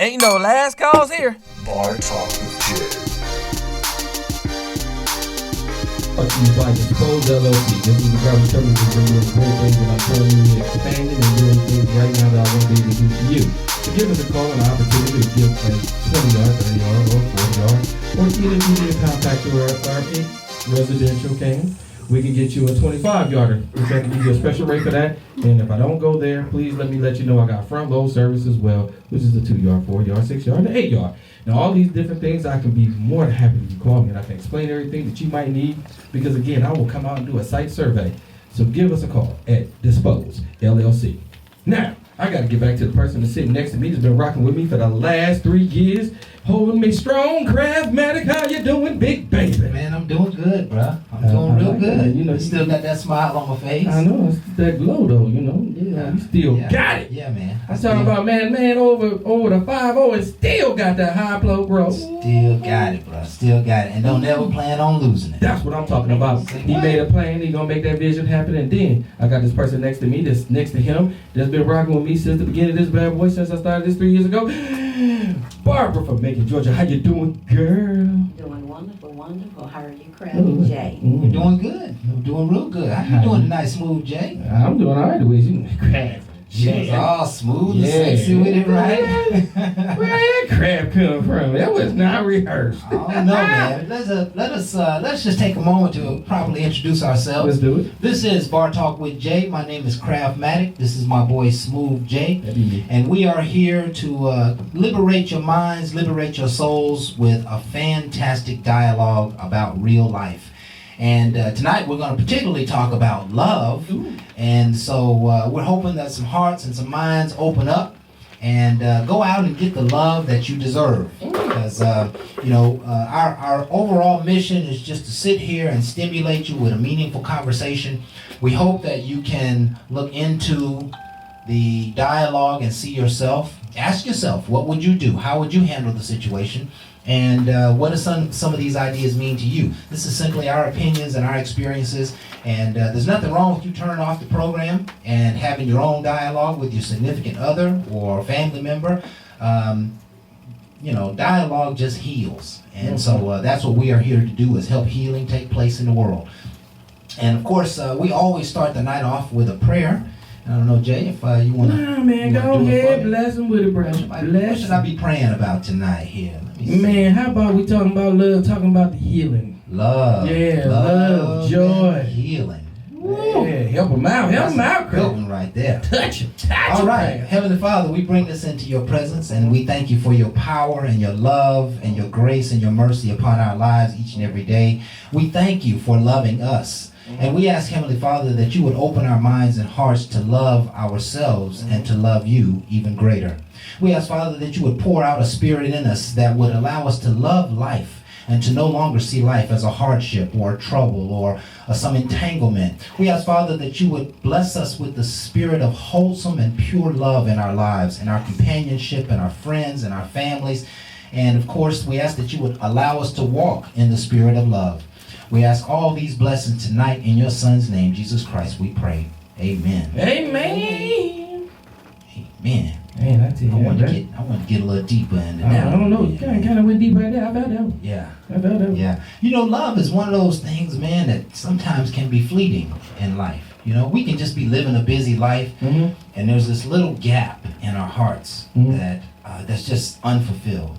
Ain't no last calls here. Bar Talk with Jay. You by Dispose LLC. This is the garbage company that's been doing great things, and I'm telling you, we're expanding and doing things right now that I want to be able to do for you. So give us a call and an opportunity to give us 20 yard, 30 yard, or 40 yard, or even if you need to contact our residential came, we can get you a 25 yarder. We can give you a special rate for that. And if I don't go there, please let you know I got front load service as well, which is the 2 yard, 4 yard, 6 yard, and 8 yard. Now all these different things, I can be more than happy if you call me and I can explain everything that you might need, because again, I will come out and do a site survey. So give us a call at Dispose LLC. Now, I got to get back to the person that's sitting next to me that's been rocking with me for the last 3 years, holding me strong. Craftmatic, how you doing, big baby? Man, I'm doing good, bro. I'm doing real good. You know, you still got that smile on my face. I know, it's that glow though, you know. Yeah, you still got it. Yeah, man. I'm talking about man over the 5-0 and still got that high flow, bro. Still got it, bro. Still got it. And don't ever plan on losing it. That's what I'm talking about. He made a plan, he gonna make that vision happen, and then I got this person next to me that's next to him that's been rocking with me since the beginning of this bad boy, since I started this 3 years ago. Barbara from Macon, Georgia. How you doing, girl? Doing wonderful, wonderful. How are you, Crabby Jay? We're doing good. We're doing real good. How you doing tonight, Smooth Jay? I'm doing all right the way you crab. She was all smooth and sexy with it, right? Where that crab come from? That was not rehearsed. I don't know, man. Let's just take a moment to properly introduce ourselves. Let's do it. This is Bar Talk with Jay. My name is Craftmatic. This is my boy Smooth Jay. And we are here to liberate your minds, liberate your souls with a fantastic dialogue about real life. And tonight we're going to particularly talk about love. Ooh. And so we're hoping that some hearts and some minds open up and go out and get the love that you deserve. Because, our overall mission is just to sit here and stimulate you with a meaningful conversation. We hope that you can look into the dialogue and see yourself. Ask yourself, what would you do? How would you handle the situation? And what do some of these ideas mean to you? This is simply our opinions and our experiences. And there's nothing wrong with you turning off the program and having your own dialogue with your significant other or family member. Dialogue just heals. And so that's what we are here to do, is help healing take place in the world. And of course, we always start the night off with a prayer. I don't know, Jay, if you want to... Nah, man, go ahead, bless him with it, bro. What should I be praying about tonight here? Man, how about we talking about love, talking about the healing? Love. Yeah, love, joy. Healing. Woo. Yeah, help him out, Chris. Good one right there. Touch him. All right, Heavenly Father, we bring this into your presence, and we thank you for your power and your love and your grace and your mercy upon our lives each and every day. We thank you for loving us. And we ask, Heavenly Father, that you would open our minds and hearts to love ourselves and to love you even greater. We ask, Father, that you would pour out a spirit in us that would allow us to love life and to no longer see life as a hardship or a trouble or some entanglement. We ask, Father, that you would bless us with the spirit of wholesome and pure love in our lives, in our companionship, in our friends, and our families. And of course, we ask that you would allow us to walk in the spirit of love. We ask all these blessings tonight in your Son's name, Jesus Christ, we pray. Amen. Amen. Amen. Man, I tell you, I want to get a little deeper into that. I don't know. You kind of went deep right there. I felt that one. Yeah. I felt that one. Yeah. Love is one of those things, man, that sometimes can be fleeting in life. We can just be living a busy life, and there's this little gap in our hearts that's just unfulfilled.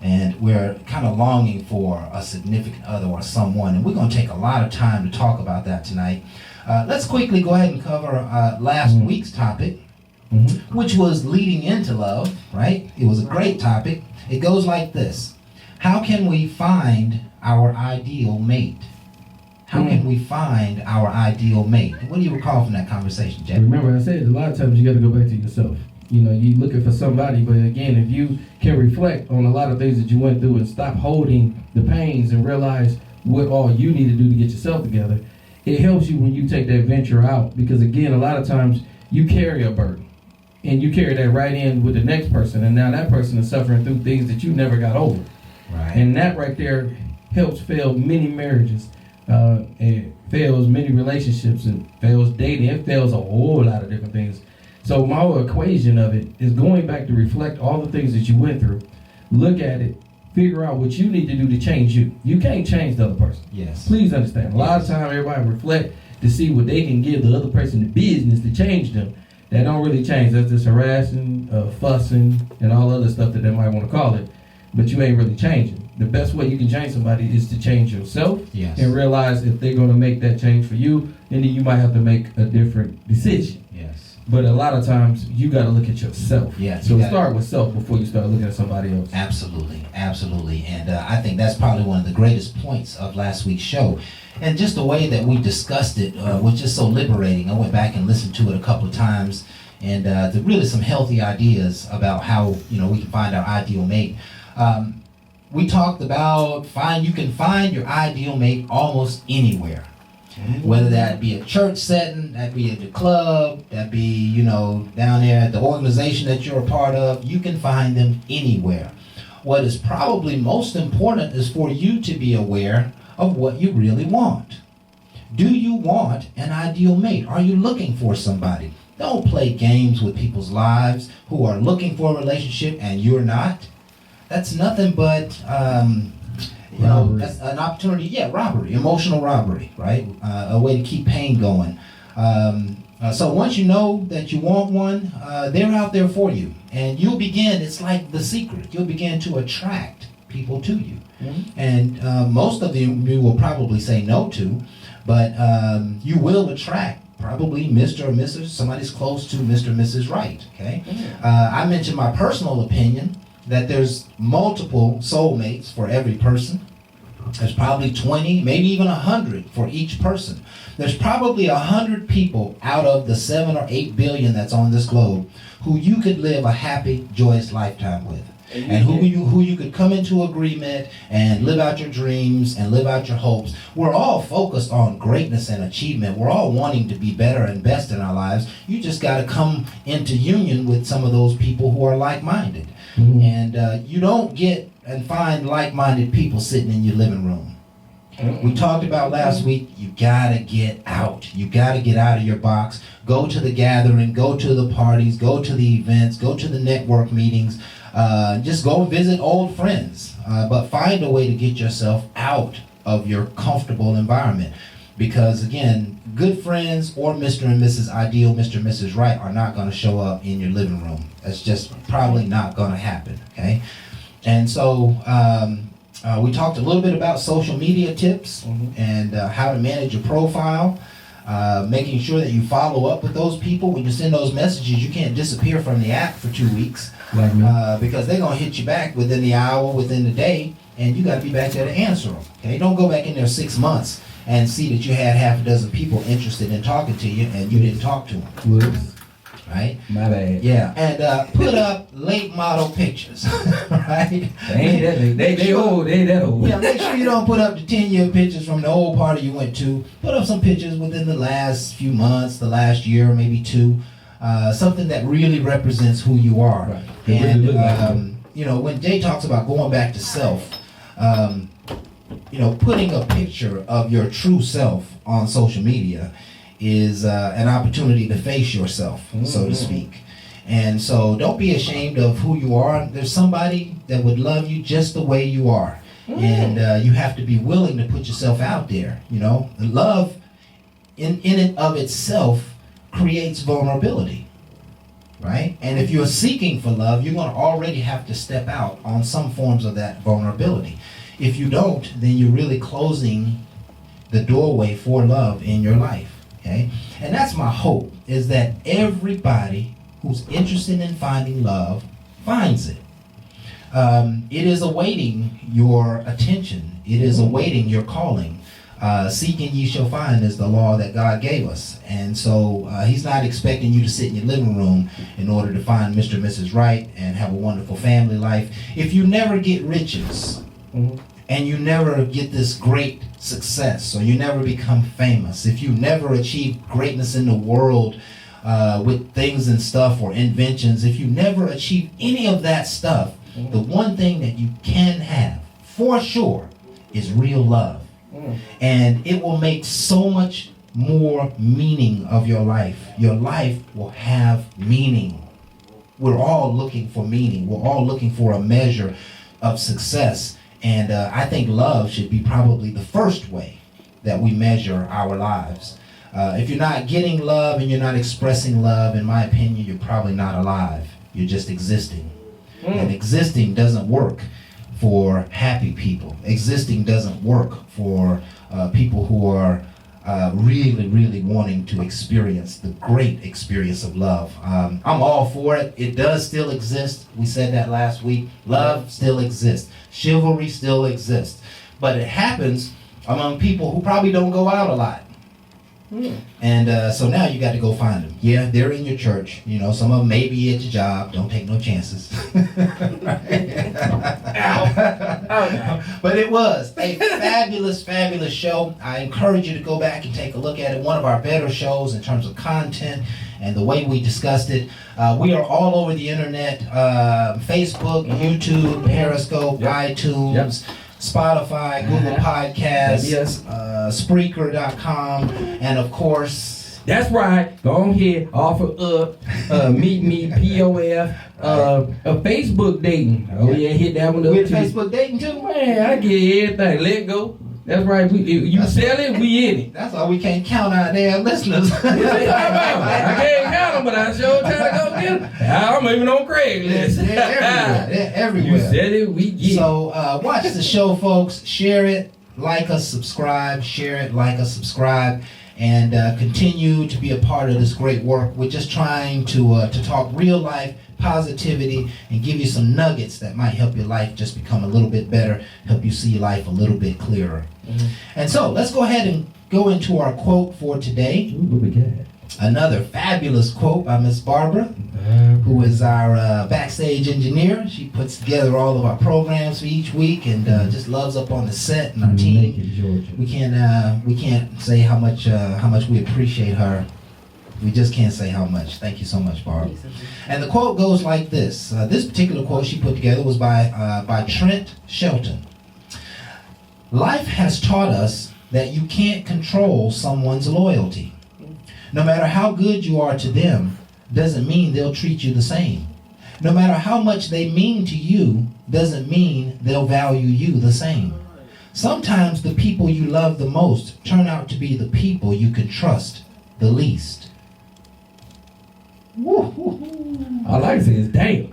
And we're kind of longing for a significant other or someone. And we're going to take a lot of time to talk about that tonight. Let's quickly go ahead and cover last week's topic, which was leading into love, right? It was a great topic. It goes like this. How can we find our ideal mate? How can we find our ideal mate? What do you recall from that conversation, Jeff? Remember, I said a lot of times you got to go back to yourself. You're looking for somebody, but again, if you can reflect on a lot of things that you went through and stop holding the pains and realize what all you need to do to get yourself together, it helps you when you take that venture out. Because again, a lot of times you carry a burden and you carry that right in with the next person, and now that person is suffering through things that you never got over. Right. And that right there helps fail many marriages, it fails many relationships, it fails dating, it fails a whole lot of different things. So my whole equation of it is going back to reflect all the things that you went through, look at it, figure out what you need to do to change you. You can't change the other person. Yes. Please understand. A lot of time everybody reflect to see what they can give the other person the business to change them. That don't really change. That's just harassing, fussing, and all other stuff that they might want to call it. But you ain't really changing. The best way you can change somebody is to change yourself. Yes. And realize if they're going to make that change for you, then you might have to make a different decision. Yes. But a lot of times you got to look at yourself. Yes. So start with self before you start looking at somebody else. Absolutely, absolutely. And I think that's probably one of the greatest points of last week's show. And just the way that we discussed it was just so liberating. I went back and listened to it a couple of times, and there really some healthy ideas about how we can find our ideal mate. We talked about you can find your ideal mate almost anywhere. Whether that be a church setting, that be at the club, that be, down there at the organization that you're a part of, you can find them anywhere. What is probably most important is for you to be aware of what you really want. Do you want an ideal mate? Are you looking for somebody? Don't play games with people's lives who are looking for a relationship and you're not. That's nothing but that's an opportunity, robbery, emotional robbery, right? A way to keep pain going. So once you know that you want one, they're out there for you. And you'll begin, it's like The Secret, you'll begin to attract people to you. Mm-hmm. And most of them you will probably say no to, but you will attract probably Mr. or Mrs., somebody's close to Mr. or Mrs. Right, okay? Mm-hmm. I mentioned my personal opinion that there's multiple soulmates for every person. There's probably 20, maybe even 100 for each person. There's probably 100 people out of the 7 or 8 billion that's on this globe who you could live a happy, joyous lifetime with. And who you could come into agreement and live out your dreams and live out your hopes. We're all focused on greatness and achievement. We're all wanting to be better and best in our lives. You just got to come into union with some of those people who are like-minded. Mm-hmm. And you don't get and find like-minded people sitting in your living room. Mm-hmm. We talked about last week, you got to get out. You got to get out of your box. Go to the gathering, go to the parties, go to the events, go to the network meetings. Just go visit old friends, but find a way to get yourself out of your comfortable environment. Because again, good friends or Mr. and Mrs. Ideal, Mr. and Mrs. Right are not going to show up in your living room. That's just probably not going to happen, okay? And so we talked a little bit about social media tips. Mm-hmm. And how to manage your profile. Making sure that you follow up with those people. When you send those messages, you can't disappear from the app for 2 weeks. Because they're going to hit you back within the hour, within the day, and you got to be back there to answer them. Okay, don't go back in there 6 months and see that you had half a dozen people interested in talking to you and you didn't talk to them. Whoops. Right? My bad. Yeah, and put up late model pictures, right? They old, they that old. Yeah, make sure you don't put up the 10-year pictures from the old party you went to. Put up some pictures within the last few months, the last year, maybe 2. Something that really represents who you are. Right. And, when Jay talks about going back to self, putting a picture of your true self on social media is an opportunity to face yourself, so to speak. And so don't be ashamed of who you are. There's somebody that would love you just the way you are. And you have to be willing to put yourself out there. Love in and of itself creates vulnerability, right? And if you're seeking for love, you're going to already have to step out on some forms of that vulnerability. If you don't, then you're really closing the doorway for love in your life, okay? And that's my hope, is that everybody who's interested in finding love finds it. It is awaiting your attention. It is awaiting your calling. Seek and ye shall find is the law that God gave us. And so he's not expecting you to sit in your living room in order to find Mr. and Mrs. Right and have a wonderful family life. If you never get riches, and you never get this great success, or you never become famous, if you never achieve greatness in the world with things and stuff or inventions, if you never achieve any of that stuff, the one thing that you can have for sure is real love. And it will make so much more meaning of your life. Your life will have meaning. We're all looking for meaning. We're all looking for a measure of success. And I think love should be probably the first way that we measure our lives. If you're not getting love and you're not expressing love, in my opinion, you're probably not alive. You're just existing. And existing doesn't work for happy people. Existing doesn't work for people who are really, really wanting to experience the great experience of love. I'm all for it. It does still exist. We said that last week. Love still exists. Chivalry still exists. But it happens among people who probably don't go out a lot. And so now you got to go find them. Yeah, they're in your church. You know, some of them may be at your job. Don't take no chances. But it was a fabulous, fabulous show. I encourage you to go back and take a look at it. One of our better shows in terms of content and the way we discussed it. We are all over the internet. Facebook, YouTube, Periscope, iTunes. Spotify, Google Podcasts, Spreaker.com, and of course... That's right. Go ahead, offer up, meet me, POF, Facebook dating. Oh yeah, hit that one up We're too. Facebook dating too? Man, I get everything. Let go. That's right. You sell it, we in it. That's why we can't count our damn listeners. I can't count them, but I sure try to go get them. I'm even on Craigslist. They're everywhere. You said it, we get it. So watch the show, folks. Share it, like us, subscribe. Share it, like us, subscribe, and continue to be a part of this great work. We're just trying to talk real life positivity and give you some nuggets that might help your life just become a little bit better, help you see life a little bit clearer. And so let's go ahead and go into our quote for today. What we got? Another fabulous quote by Miss Barbara, who is our backstage engineer. She puts together all of our programs for each week and just loves up on the set and our team. We can't say how much we appreciate her. We just can't say how much. Thank you so much, Barb. And the quote goes like this. This particular quote she put together was by Trent Shelton. Life has taught us that you can't control someone's loyalty. No matter how good you are to them, doesn't mean they'll treat you the same. No matter how much they mean to you, doesn't mean they'll value you the same. Sometimes the people you love the most turn out to be the people you can trust the least. All I can say is damn.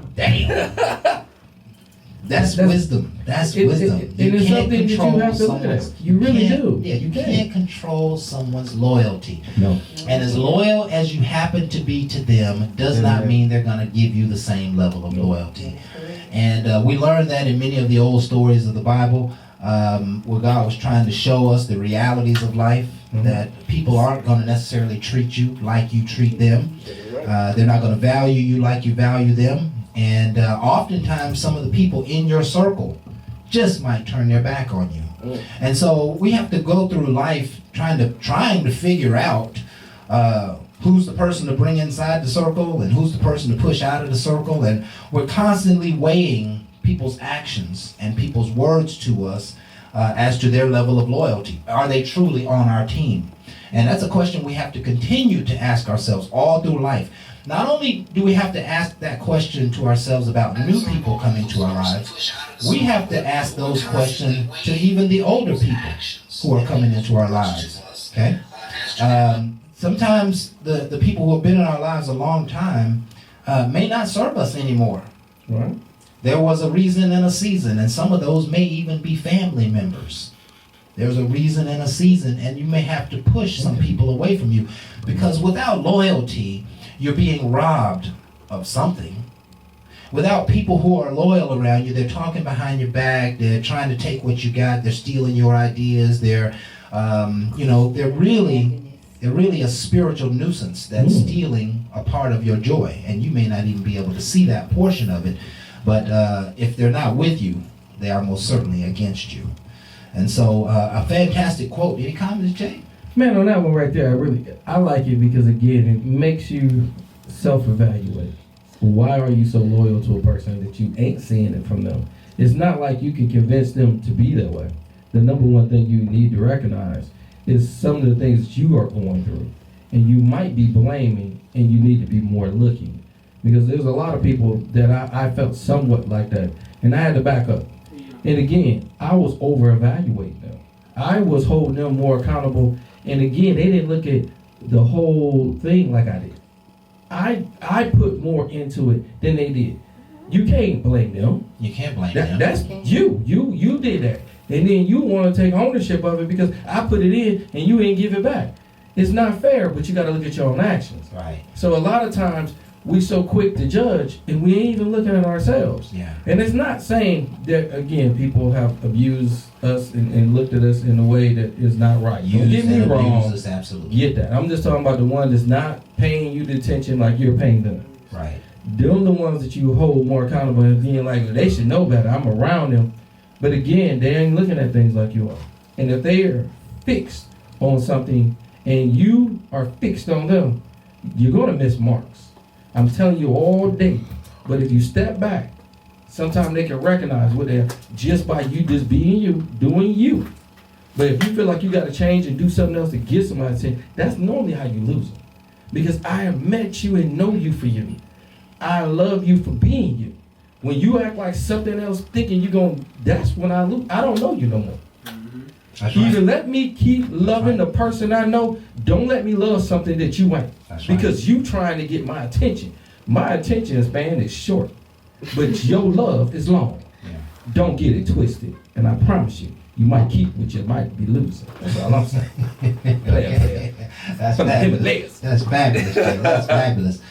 That's wisdom. That's wisdom. And it's something that you have to look at. You really do. Yeah, you can't control someone's loyalty. No. And as loyal as you happen to be to them does not mean they're going to give you the same level of loyalty. And we learned that in many of the old stories of the Bible, where God was trying to show us the realities of life, that people aren't going to necessarily treat you like you treat them. They're not going to value you like you value them. And oftentimes some of the people in your circle just might turn their back on you. And so we have to go through life trying to figure out who's the person to bring inside the circle and who's the person to push out of the circle. And we're constantly weighing people's actions and people's words to us as to their level of loyalty. Are they truly on our team? And that's a question we have to continue to ask ourselves all through life. Not only do we have to ask that question to ourselves about new people coming to our lives, we have to ask those questions to even the older people who are coming into our lives. Okay? Sometimes the people who have been in our lives a long time may not serve us anymore. Right. There was a reason and a season, and some of those may even be family members. There's a reason and a season, and you may have to push some people away from you, because without loyalty, you're being robbed of something. Without people who are loyal around you, they're talking behind your back, they're trying to take what you got, they're stealing your ideas, they're really a spiritual nuisance that's stealing a part of your joy, and you may not even be able to see that portion of it, but if they're not with you, they are most certainly against you. And so a fantastic quote. Any comments, Jay? Man, on that one right there, I like it because, again, it makes you self-evaluate. Why are you so loyal to a person that you ain't seeing it from them? It's not like you can convince them to be that way. The number one thing you need to recognize is some of the things that you are going through. And you might be blaming, and you need to be more looking. Because there's a lot of people that I felt somewhat like that. And I had to back up. And again, I was over-evaluating them. I was holding them more accountable. And again, they didn't look at the whole thing like I did. I put more into it than they did. You can't blame them. You can't blame them. That's you. You did that. And then you want to take ownership of it because I put it in and you didn't give it back. It's not fair, but you got to look at your own actions. Right. So a lot of times we so quick to judge and we ain't even looking at ourselves. Yeah. And it's not saying that, again, people have abused us and looked at us in a way that is not right. Don't get me wrong. Us, absolutely. Get that. I'm just talking about the one that's not paying you the attention like you're paying them. Right. Them the ones that you hold more accountable and being like, they should know better. I'm around them. But again, they ain't looking at things like you are. And if they are fixed on something and you are fixed on them, you're going to miss marks. I'm telling you all day. But if you step back, sometimes they can recognize what they're just by you just being you, doing you. But if you feel like you got to change and do something else to get somebody's attention, that's normally how you lose them. Because I have met you and know you for you. I love you for being you. When you act like something else thinking you're going, that's when I lose. I don't know you no more. That's Either right. let me keep loving the person I know, don't let me love something that you ain't. That's right. Because you trying to get my attention. My attention span is short, but your love is long. Yeah. Don't get it twisted. And I promise you, you might keep what you might be losing. That's all I'm saying. Player. That's From the fabulous. Himalayas. That's fabulous. Jay. That's fabulous.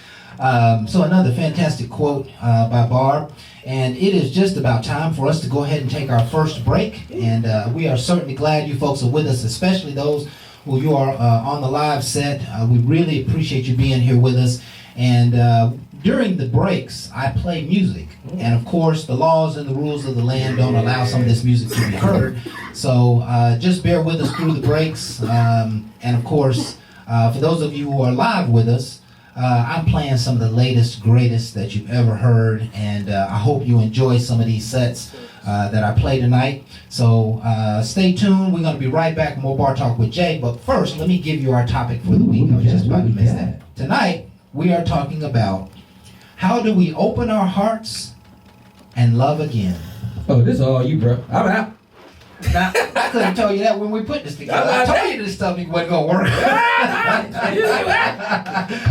So another fantastic quote by Barb. And it is just about time for us to go ahead and take our first break. And we are certainly glad you folks are with us, especially those who you are on the live set. We really appreciate you being here with us. And during the breaks, I play music. And of course, the laws and the rules of the land don't allow some of this music to be heard. So just bear with us through the breaks. And of course, for those of you who are live with us, I'm playing some of the latest, greatest that you've ever heard, and I hope you enjoy some of these sets that I play tonight. So stay tuned. We're going to be right back. More Bar Talk with Jay. But first, let me give you our topic for the week. I was just about to miss that. Tonight, we are talking about how do we open our hearts and love again. Oh, this is all you, bro. I'm out. Now, I could have told you that when we put this together. I told you this stuff wasn't going to work. I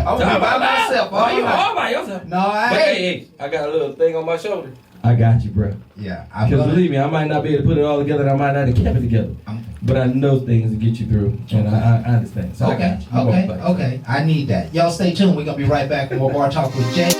was by myself. Oh, you all by yourself. No, I But ain't. hey, I got a little thing on my shoulder. I got you, bro. Yeah. Because believe me, I might not be able to put it all together, and I might not have kept it together. But I know things to get you through, and I understand. So I got you. Okay. I need that. Y'all stay tuned. We're going to be right back with more Bar Talk with Jay.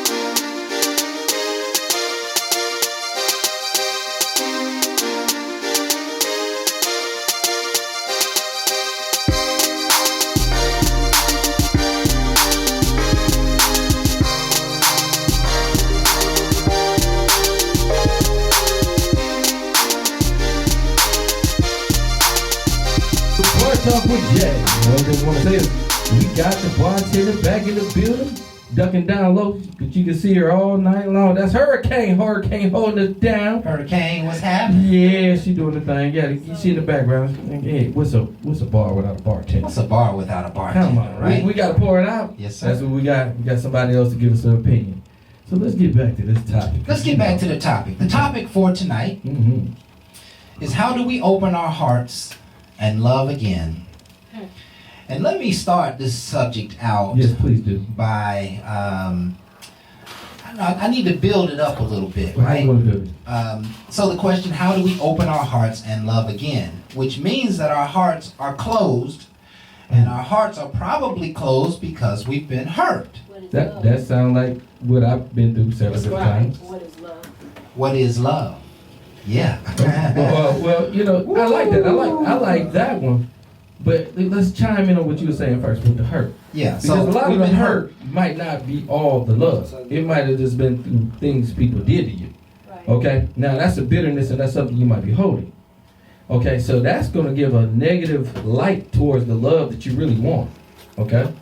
Talk with Jay. I just want to say this. We got the bartender back in the building, ducking down low, but you can see her all night long. That's Hurricane holding us down. Hurricane, what's happening? Yeah, she doing the thing. Yeah, you see in the background. Hey, what's a bar without a bartender? What's a bar without a bartender, Come on, right? We got to pour it out. Yes, sir. That's what we got. We got somebody else to give us an opinion. So let's get back to this topic. Let's get back to the topic. The topic for tonight is how do we open our hearts and love again? And let me start this subject out. Yes, please do. By, I need to build it up a little bit, right? So the question, how do we open our hearts and love again? Which means that our hearts are closed, and our hearts are probably closed because we've been hurt. That sounds like what I've been through several times. What is love? What is love? Yeah. well, you know, I like that. I like that one. But let's chime in on what you were saying first with the hurt. Yeah. Because a lot of the hurt might not be all the love. It might have just been through things people did to you. Right. Okay? Now that's a bitterness and that's something you might be holding. Okay, so that's going to give a negative light towards the love that you really want. Okay?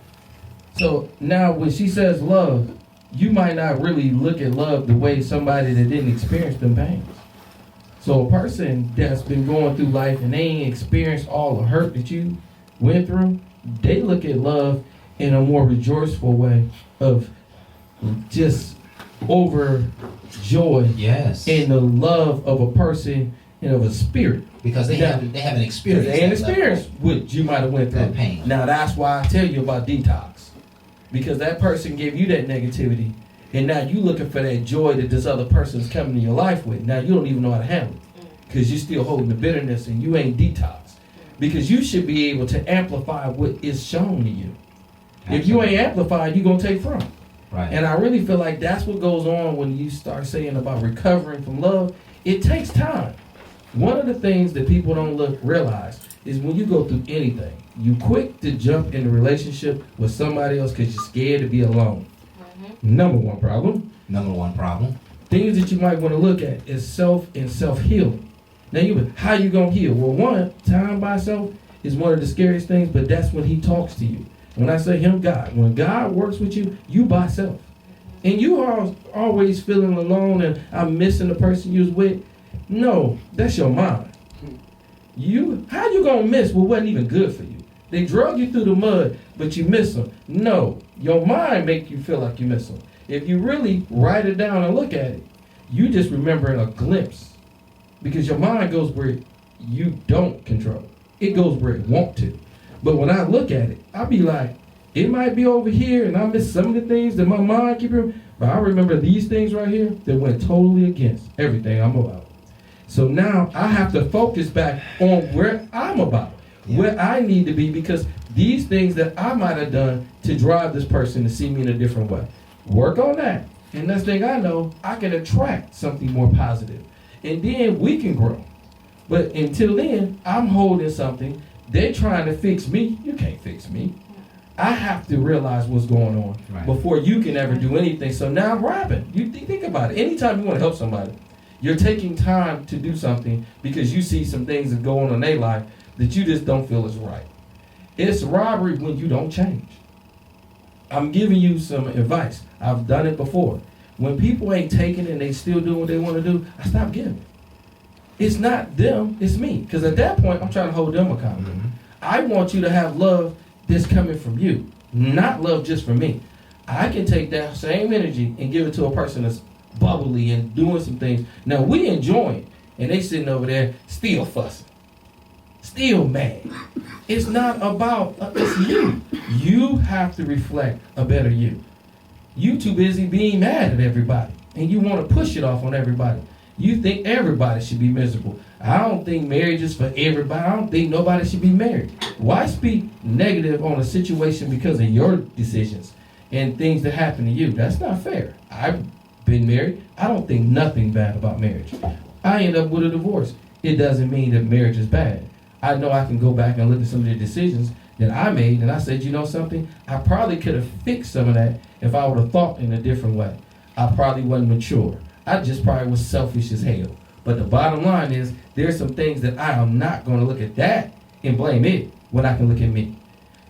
So now when she says love, you might not really look at love the way somebody that didn't experience them pains. So a person that's been going through life and they ain't experienced all the hurt that you went through, they look at love in a more rejoiceful way of just overjoyed Yes. in the love of a person and of a spirit. Because they haven't experienced They ain't that level. experienced what you might have went through. That pain. Now that's why I tell you about detox. Because that person gave you that negativity, and now you looking for that joy that this other person is coming to your life with. Now you don't even know how to handle it. Because you're still holding the bitterness and you ain't detoxed. Because you should be able to amplify what is shown to you. Absolutely. If you ain't amplified, you're going to take from. Right. And I really feel like that's what goes on when you start saying about recovering from love. It takes time. One of the things that people don't realize is when you go through anything, you quick to jump in a relationship with somebody else because you're scared to be alone. Mm-hmm. Number one problem. Things that you might want to look at is self and self-healing. Now, how you going to heal? Well, one, time by self is one of the scariest things, but that's when he talks to you. When I say him, God, when God works with you, you by self. And you are always feeling alone and I'm missing the person you was with. No, that's your mind. How you going to miss what wasn't even good for you? They drug you through the mud, but you miss them. No, your mind make you feel like you miss them. If you really write it down and look at it, you just remember a glimpse. Because your mind goes where you don't control. It goes where it want to. But when I look at it, I be like, it might be over here, and I miss some of the things that my mind keep remembering. But I remember these things right here that went totally against everything I'm about. So now I have to focus back on where I'm about, where I need to be, because these things that I might have done to drive this person to see me in a different way. Work on that. And next thing I know, I can attract something more positive. And then we can grow. But until then, I'm holding something. They're trying to fix me. You can't fix me. I have to realize what's going on before you can ever do anything. So now I'm robbing. You think about it. Anytime you want to help somebody, you're taking time to do something because you see some things that go on in their life that you just don't feel is right. It's robbery when you don't change. I'm giving you some advice. I've done it before. When people ain't taking it and they still doing what they want to do, I stop giving. It's not them, it's me. Because at that point, I'm trying to hold them accountable. Mm-hmm. I want you to have love that's coming from you, not love just from me. I can take that same energy and give it to a person that's bubbly and doing some things. Now, we enjoying, and they sitting over there still fussing, still mad. It's not about, it's you. You have to reflect a better you. You too busy being mad at everybody, and you want to push it off on everybody. You think everybody should be miserable. I don't think marriage is for everybody. I don't think nobody should be married. Why speak negative on a situation because of your decisions and things that happen to you? That's not fair. I've been married. I don't think nothing bad about marriage. I end up with a divorce. It doesn't mean that marriage is bad. I know I can go back and look at some of the decisions that I made, and I said, you know something? I probably could have fixed some of that if I would have thought in a different way. I probably wasn't mature. I just probably was selfish as hell. But the bottom line is, there's some things that I am not going to look at that and blame it when I can look at me.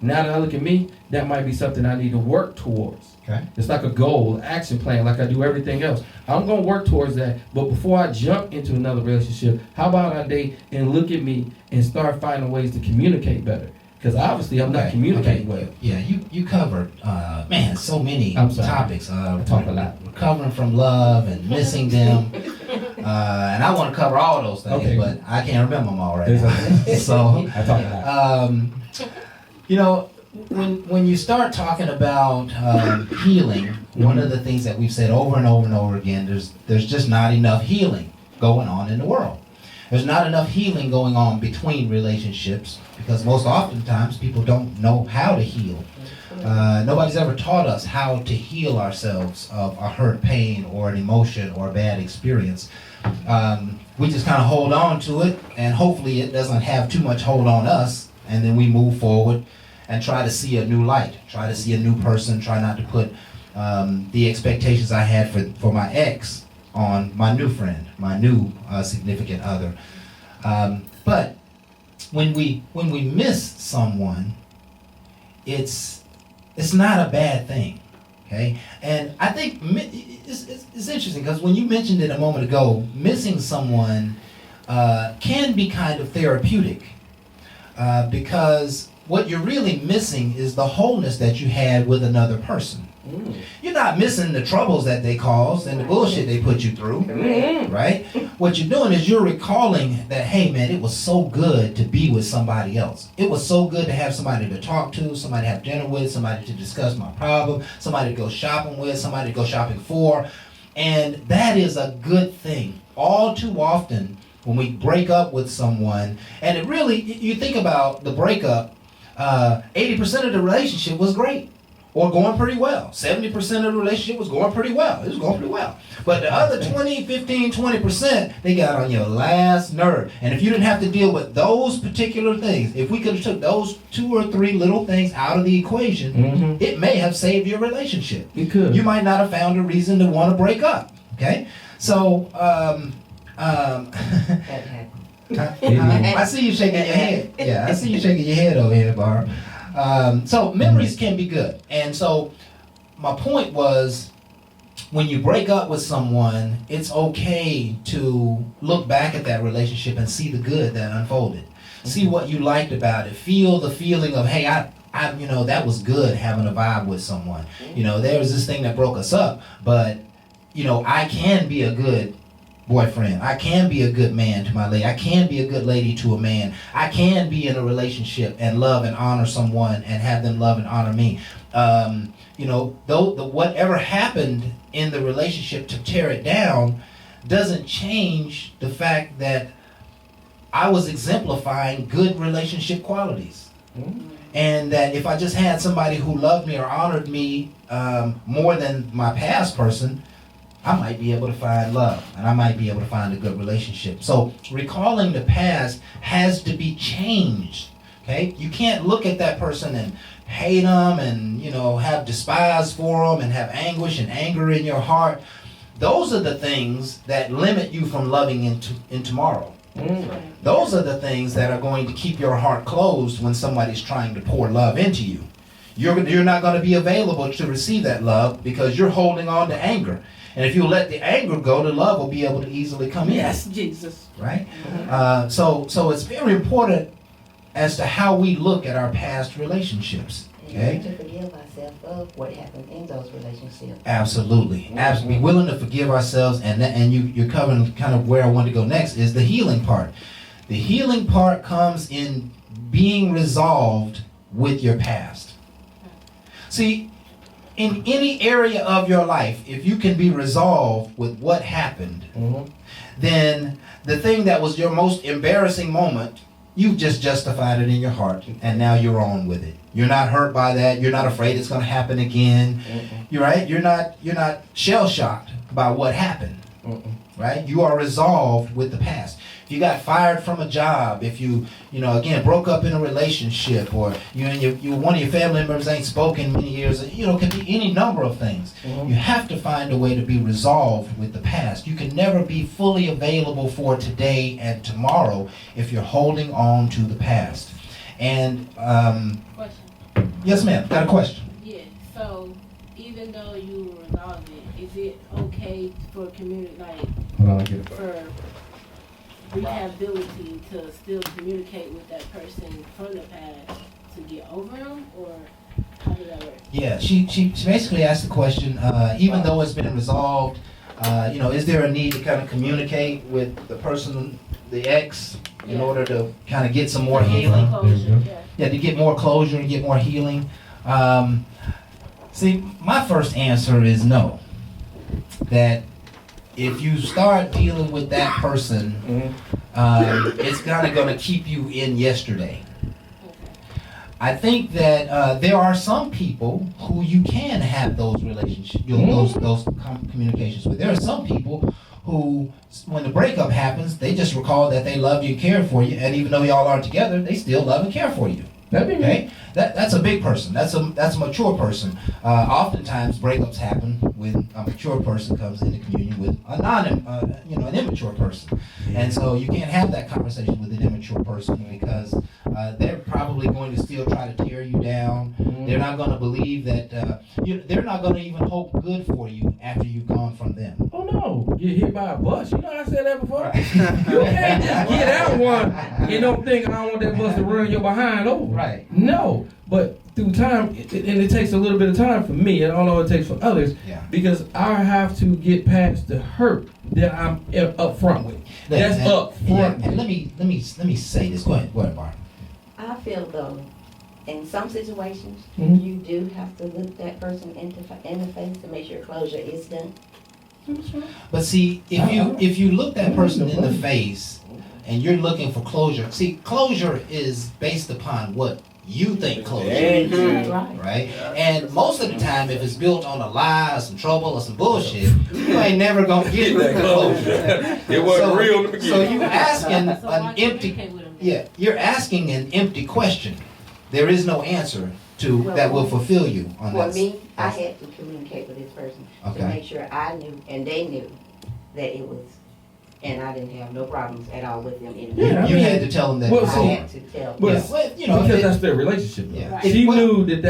Now that I look at me, that might be something I need to work towards. Okay. It's like a goal, an action plan, like I do everything else. I'm going to work towards that. But before I jump into another relationship, how about I date and look at me and start finding ways to communicate better? Because obviously I'm not communicating well. Yeah, you covered, so many topics. I talk a lot. Recovering from love and missing them. And I want to cover all those things, but I can't remember them all right now. So I talk a lot. When you start talking about healing, one of the things that we've said over and over and over again, there's just not enough healing going on in the world. There's not enough healing going on between relationships because most oftentimes people don't know how to heal. Nobody's ever taught us how to heal ourselves of a hurt, pain, or an emotion or a bad experience. We just kind of hold on to it, and hopefully it doesn't have too much hold on us, and then we move forward and try to see a new light, try to see a new person, try not to put the expectations I had for my ex on my new friend, my new significant other. But when we miss someone, it's not a bad thing, okay? And I think it's interesting because when you mentioned it a moment ago, missing someone can be kind of therapeutic because what you're really missing is the wholeness that you had with another person. You're not missing the troubles that they caused and the bullshit they put you through, right? What you're doing is you're recalling that, hey man, it was so good to be with somebody else. It was so good to have somebody to talk to, somebody to have dinner with, somebody to discuss my problem, somebody to go shopping with, somebody to go shopping for. And that is a good thing. All too often, when we break up with someone, and it really, you think about the breakup, 80% of the relationship was great. Or going pretty well. 70% of the relationship was going pretty well. It was going pretty well. But the other 20, 15, 20%, they got on your last nerve. And if you didn't have to deal with those particular things, if we could have took those 2 or 3 little things out of the equation, it may have saved your relationship. It could. You might not have found a reason to want to break up. Okay? So, That happened. I see you shaking your head. Yeah, I see you shaking your head over here, Barb. So memories can be good. And so my point was, when you break up with someone, it's okay to look back at that relationship and see the good that unfolded. See what you liked about it. Feel the feeling of, hey, I that was good having a vibe with someone. There was this thing that broke us up, but, I can be a good boyfriend. I can be a good man to my lady. I can be a good lady to a man. I can be in a relationship and love and honor someone and have them love and honor me. Whatever happened in the relationship to tear it down doesn't change the fact that I was exemplifying good relationship qualities. And that if I just had somebody who loved me or honored me more than my past person, I might be able to find love, and I might be able to find a good relationship. So recalling the past has to be changed, okay? You can't look at that person and hate them and, have despise for them and have anguish and anger in your heart. Those are the things that limit you from loving in tomorrow. Those are the things that are going to keep your heart closed when somebody's trying to pour love into you. You're not going to be available to receive that love because you're holding on to anger. And if you let the anger go, the love will be able to easily come in. Yes, Jesus. Right? So it's very important as to how we look at our past relationships. Okay? To forgive ourselves of what happened in those relationships. Absolutely. Absolutely. Be willing to forgive ourselves. And you're covering kind of where I want to go next is the healing part. The healing part comes in being resolved with your past. See, in any area of your life, if you can be resolved with what happened, then the thing that was your most embarrassing moment, you've just justified it in your heart, and now you're on with it. You're not hurt by that. You're not afraid it's going to happen again. You're right. You're not shell-shocked by what happened. Right? You are resolved with the past. If you got fired from a job, if you again broke up in a relationship, or you one of your family members ain't spoken many years, it can be any number of things. You have to find a way to be resolved with the past. You can never be fully available for today and tomorrow if you're holding on to the past. And Question. yes, ma'am. Got a question? Yeah. So even though you resolved it, is it okay for community, Hold on, I get it. for rehabilitation to still communicate with that person from the past to get over them, or how does that work? Yeah, she basically asked the question, even though it's been resolved, is there a need to kind of communicate with the person, the ex, in order to kind of get some more healing? Closure, Yeah, to get more closure and get more healing. See, my first answer is no. That if you start dealing with that person, it's kind of going to keep you in yesterday. I think that there are some people who you can have those relationships, those communications with. There are some people who, when the breakup happens, they just recall that they loved you and cared for you, and even though y'all aren't together, they still love and care for you. That'd be Okay? that's a big person. That's a mature person. Oftentimes breakups happen when a mature person comes into communion with an immature person, and so you can't have that conversation with an immature person because they're probably going to still try to tear you down. They're not going to believe that. They're not going to even hope good for you after you've gone from them. Oh no, get hit by a bus. You know I said that before. You can't just get out one and don't think I don't want that bus to run your behind over. Right. No, but through time, and it takes a little bit of time for me. I don't know what it takes for others. Yeah. Because I have to get past the hurt that I'm up front with. That's up front. And let me say this. Go ahead, Barb. I feel though, in some situations, Mhm. you do have to look that person in the face to make sure closure is done. But see, if you look that person in the face and you're looking for closure, see, closure is based upon what you think closure is, right? And most of the time, if it's built on a lie or some trouble or some bullshit, you ain't never gonna get that closure. It wasn't real in the So beginning. you asking So why an you empty, communicate with them? yeah, you're asking an empty question. There is no answer to that will fulfill you on For that. me, I had to communicate with this person Okay. to make sure I knew and they knew that it was, and I didn't have no problems at all with them anymore. Yeah, I You mean, had to tell them that. well, I so- had to tell But- them. Yeah, well, you know, Because if that's their relationship. Yeah. Right. She Well- knew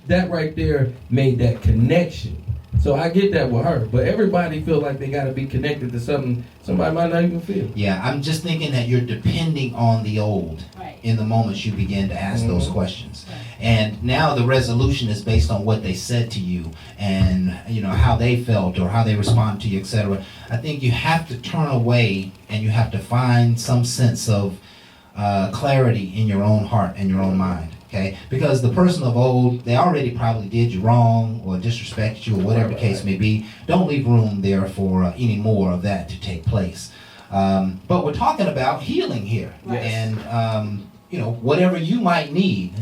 that right there made that connection. So I get that with her. But everybody feel like they got to be connected to something somebody might not even feel. Yeah, I'm just thinking that you're depending on the old Right. in the moments you begin to ask those Mhm. questions. Right. And now the resolution is based on what they said to you and how they felt or how they responded to you, etc. I think you have to turn away and you have to find some sense of clarity in your own heart and your own mind. Okay, because the person of old, they already probably did you wrong or disrespected you or whatever the case may be. Don't leave room there for any more of that to take place. But we're talking about healing here, Right. and whatever you might need.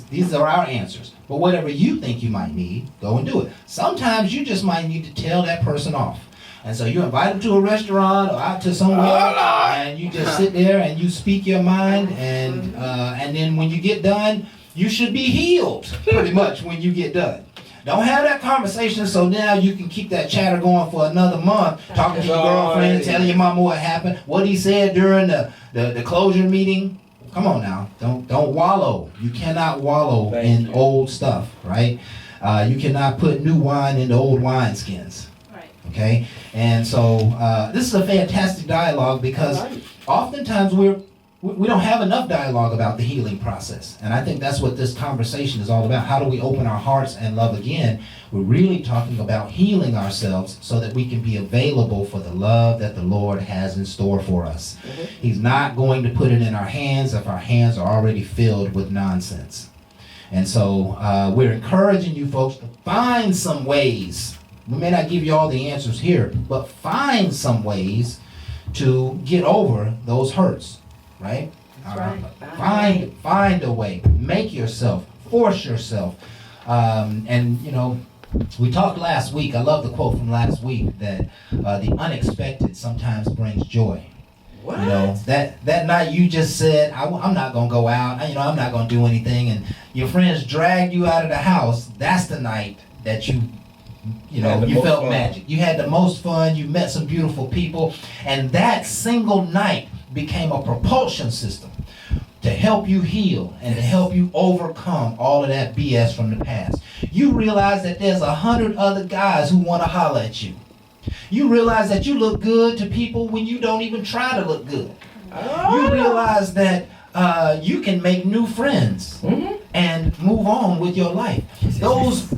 These are our answers. But whatever you think you might need, go and do it. Sometimes you just might need to tell that person off. And so you invite them to a restaurant or out to somewhere, and you just sit there and you speak your mind, and then when you get done, you should be healed pretty much when you get done. Don't have that conversation so now you can keep that chatter going for another month, talking to your girlfriend, telling your mama what happened, what he said during the closure meeting. Come on now, don't wallow. You cannot wallow in old stuff, right? You cannot put new wine into old wineskins. Okay, and so this is a fantastic dialogue because oftentimes we don't have enough dialogue about the healing process, and I think that's what this conversation is all about. How do we open our hearts and love again? We're really talking about healing ourselves so that we can be available for the love that the Lord has in store for us. He's not going to put it in our hands if our hands are already filled with nonsense. And so we're encouraging you folks to find some ways. We may not give you all the answers here, but find some ways to get over those hurts, right? That's right. Find a way. Make yourself. Force yourself. We talked last week. I love the quote from last week that the unexpected sometimes brings joy. What? That night you just said, I'm not going to go out. I'm not going to do anything. And your friends dragged you out of the house. That's the night that you felt magic. You had the most fun. You met some beautiful people. And that single night became a propulsion system to help you heal and to help you overcome all of that BS from the past. You realize that there's 100 other guys who want to holler at you. You realize that you look good to people when you don't even try to look good. You realize that you can make new friends and move on with your life. Those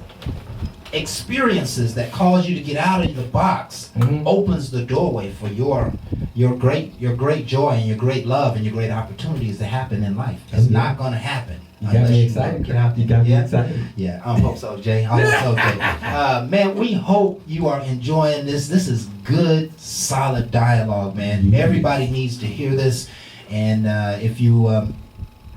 experiences that cause you to get out of the box opens the doorway for your great joy and your great love and your great opportunities to happen in life. It's not going to happen. You got me excited, Cap. You got me excited. Yeah, I hope so, Jay. I hope so, Jay. Man, we hope you are enjoying this. This is good, solid dialogue, man. Everybody needs to hear this. And if you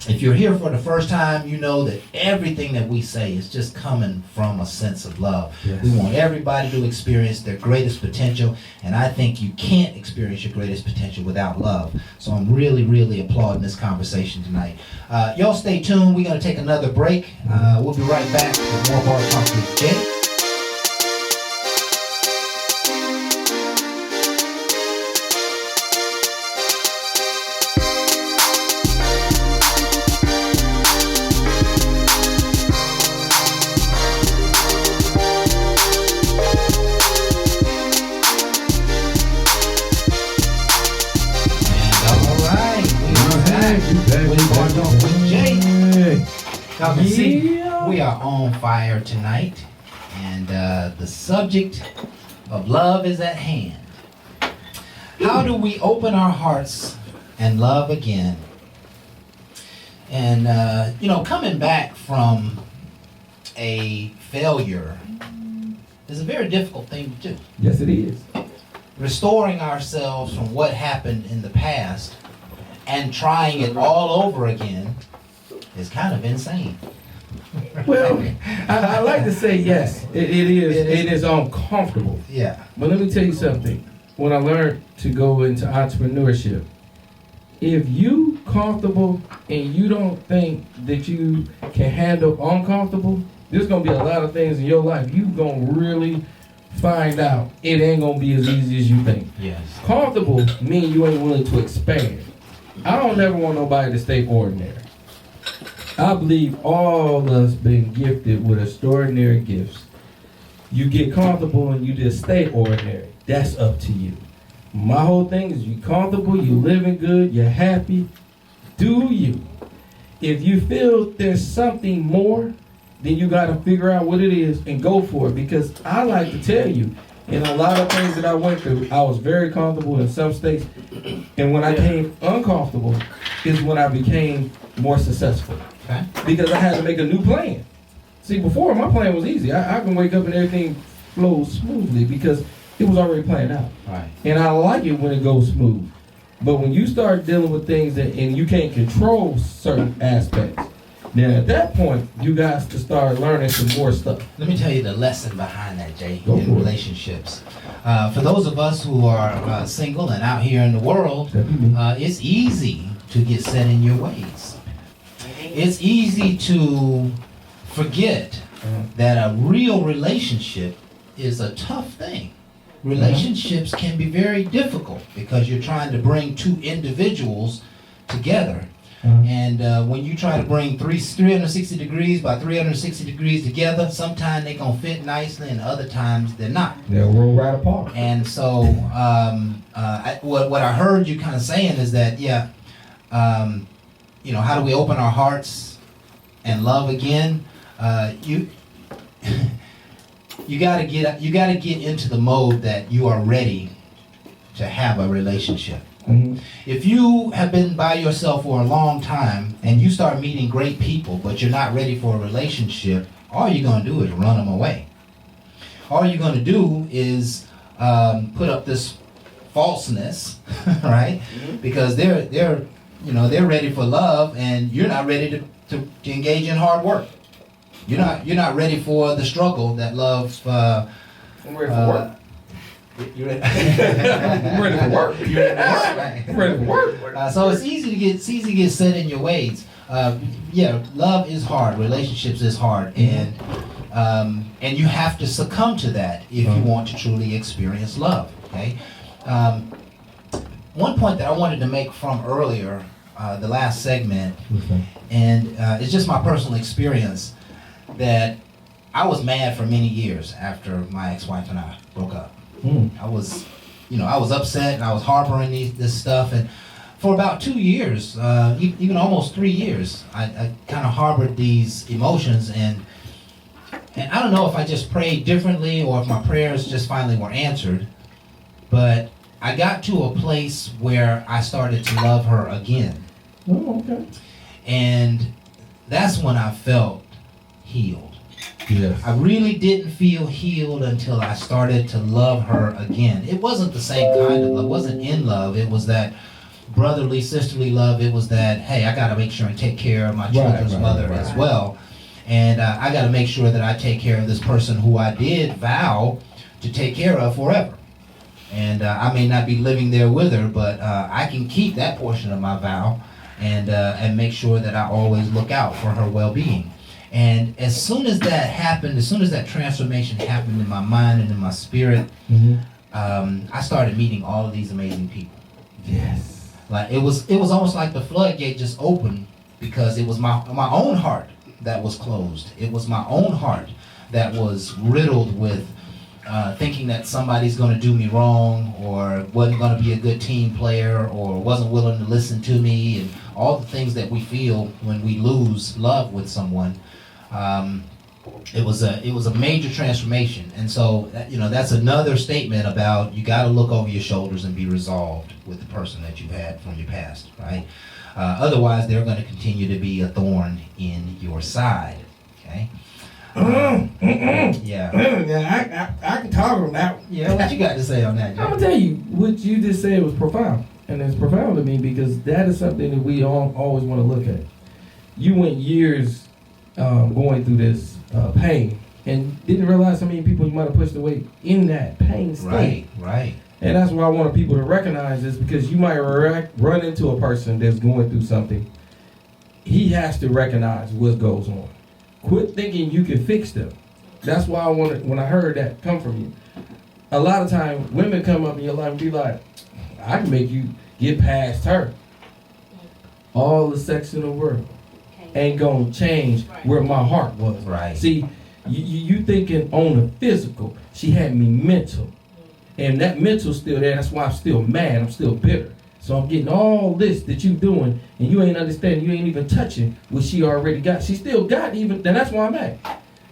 if you're here for the first time, you know that everything that we say is just coming from a sense of love. Yes. We want everybody to experience their greatest potential, and I think you can't experience your greatest potential without love. So I'm really, really applauding this conversation tonight. Y'all stay tuned. We're going to take another break. We'll be right back with more Bar Talk with Jay. Y'all can see we are on fire tonight, and the subject of love is at hand. How do we open our hearts and love again? And, coming back from a failure is a very difficult thing to do. Yes, it is. Restoring ourselves from what happened in the past and trying it all over again is kind of insane. Well, I like to say yes. It is uncomfortable. Yeah. But let me tell you something. When I learned to go into entrepreneurship, if you comfortable and you don't think that you can handle uncomfortable, there's gonna be a lot of things in your life you gonna really find out it ain't gonna be as easy as you think. Yes. Comfortable means you ain't willing to expand. I don't ever want nobody to stay ordinary. I believe all of us been gifted with extraordinary gifts. You get comfortable and you just stay ordinary. That's up to you. My whole thing is you comfortable, you living good, you're happy. Do you? If you feel there's something more, then you got to figure out what it is and go for it. Because I like to tell you, in a lot of things that I went through, I was very comfortable in some states. And when I came uncomfortable is when I became more successful. Okay. Because I had to make a new plan. See, before my plan was easy. I can wake up and everything flows smoothly because it was already planned out. Right. And I like it when it goes smooth. But when you start dealing with things and you can't control certain aspects, then at that point, you guys to start learning some more stuff. Let me tell you the lesson behind that, Jay, Go in for it. relationships. For those of us who are single and out here in the world, it's easy to get set in your ways. It's easy to forget that a real relationship is a tough thing. Relationships can be very difficult because you're trying to bring two individuals together. And when you try to bring 360 degrees by 360 degrees together, sometimes they're going to fit nicely and other times they're not. They'll roll right apart. And so what I heard you kind of saying is that, how do we open our hearts and love again? You gotta get into the mode that you are ready to have a relationship. Mm-hmm. If you have been by yourself for a long time and you start meeting great people, but you're not ready for a relationship, all you're gonna do is run them away. All you're gonna do is put up this falseness, right? Mm-hmm. Because they're ready for love, and you're not ready to engage in hard work. You're not ready for the struggle that love. I'm ready for work. You're ready. I'm ready for work. You're ready for work, right? I'm ready for work. So it's easy to get set in your ways. Love is hard. Relationships is hard, and you have to succumb to that if you want to truly experience love. Okay. One point that I wanted to make from earlier, the last segment, and it's just my personal experience that I was mad for many years after my ex-wife and I broke up. I was upset and I was harboring this stuff, and for about 2 years, even almost 3 years, I kind of harbored these emotions, and I don't know if I just prayed differently or if my prayers just finally were answered, but I got to a place where I started to love her again. Oh, okay. And that's when I felt healed. Yes. I really didn't feel healed until I started to love her again. It wasn't the same kind of love. It wasn't in love. It was that brotherly, sisterly love. It was that, hey, I got to make sure and take care of my children's mother as well. And I got to make sure that I take care of this person who I did vow to take care of forever. And I may not be living there with her, but I can keep that portion of my vow and make sure that I always look out for her well-being. And as soon as that happened, as soon as that transformation happened in my mind and in my spirit, I started meeting all of these amazing people. Yes. Like it was almost like the floodgate just opened, because it was my own heart that was closed. It was my own heart that was riddled with thinking that somebody's going to do me wrong, or wasn't going to be a good team player, or wasn't willing to listen to me, and all the things that we feel when we lose love with someone. It was a major transformation. And so that's another statement about, you got to look over your shoulders and be resolved with the person that you've had from your past, right? Otherwise, they're going to continue to be a thorn in your side. Okay. Yeah, I can talk on that. Yeah, what you got to say on that, Jack? I'm gonna tell you, what you just said was profound, and it's profound to me because that is something that we all always want to look at. You went years going through this pain, and didn't realize how many people you might have pushed away in that pain state. Right. And that's why I want people to recognize this, because you might run into a person that's going through something. He has to recognize what goes on. Quit thinking you can fix them. That's why I wanted, when I heard that come from you. A lot of times, women come up in your life and be like, I can make you get past her. All the sex in the world ain't gonna change where my heart was. Right. See, you thinking on the physical. She had me mental. And that mental's still there. That's why I'm still mad. I'm still bitter. So I'm getting all this that you doing, and you ain't understanding. You ain't even touching what she already got. She still got even, and that's why I'm mad.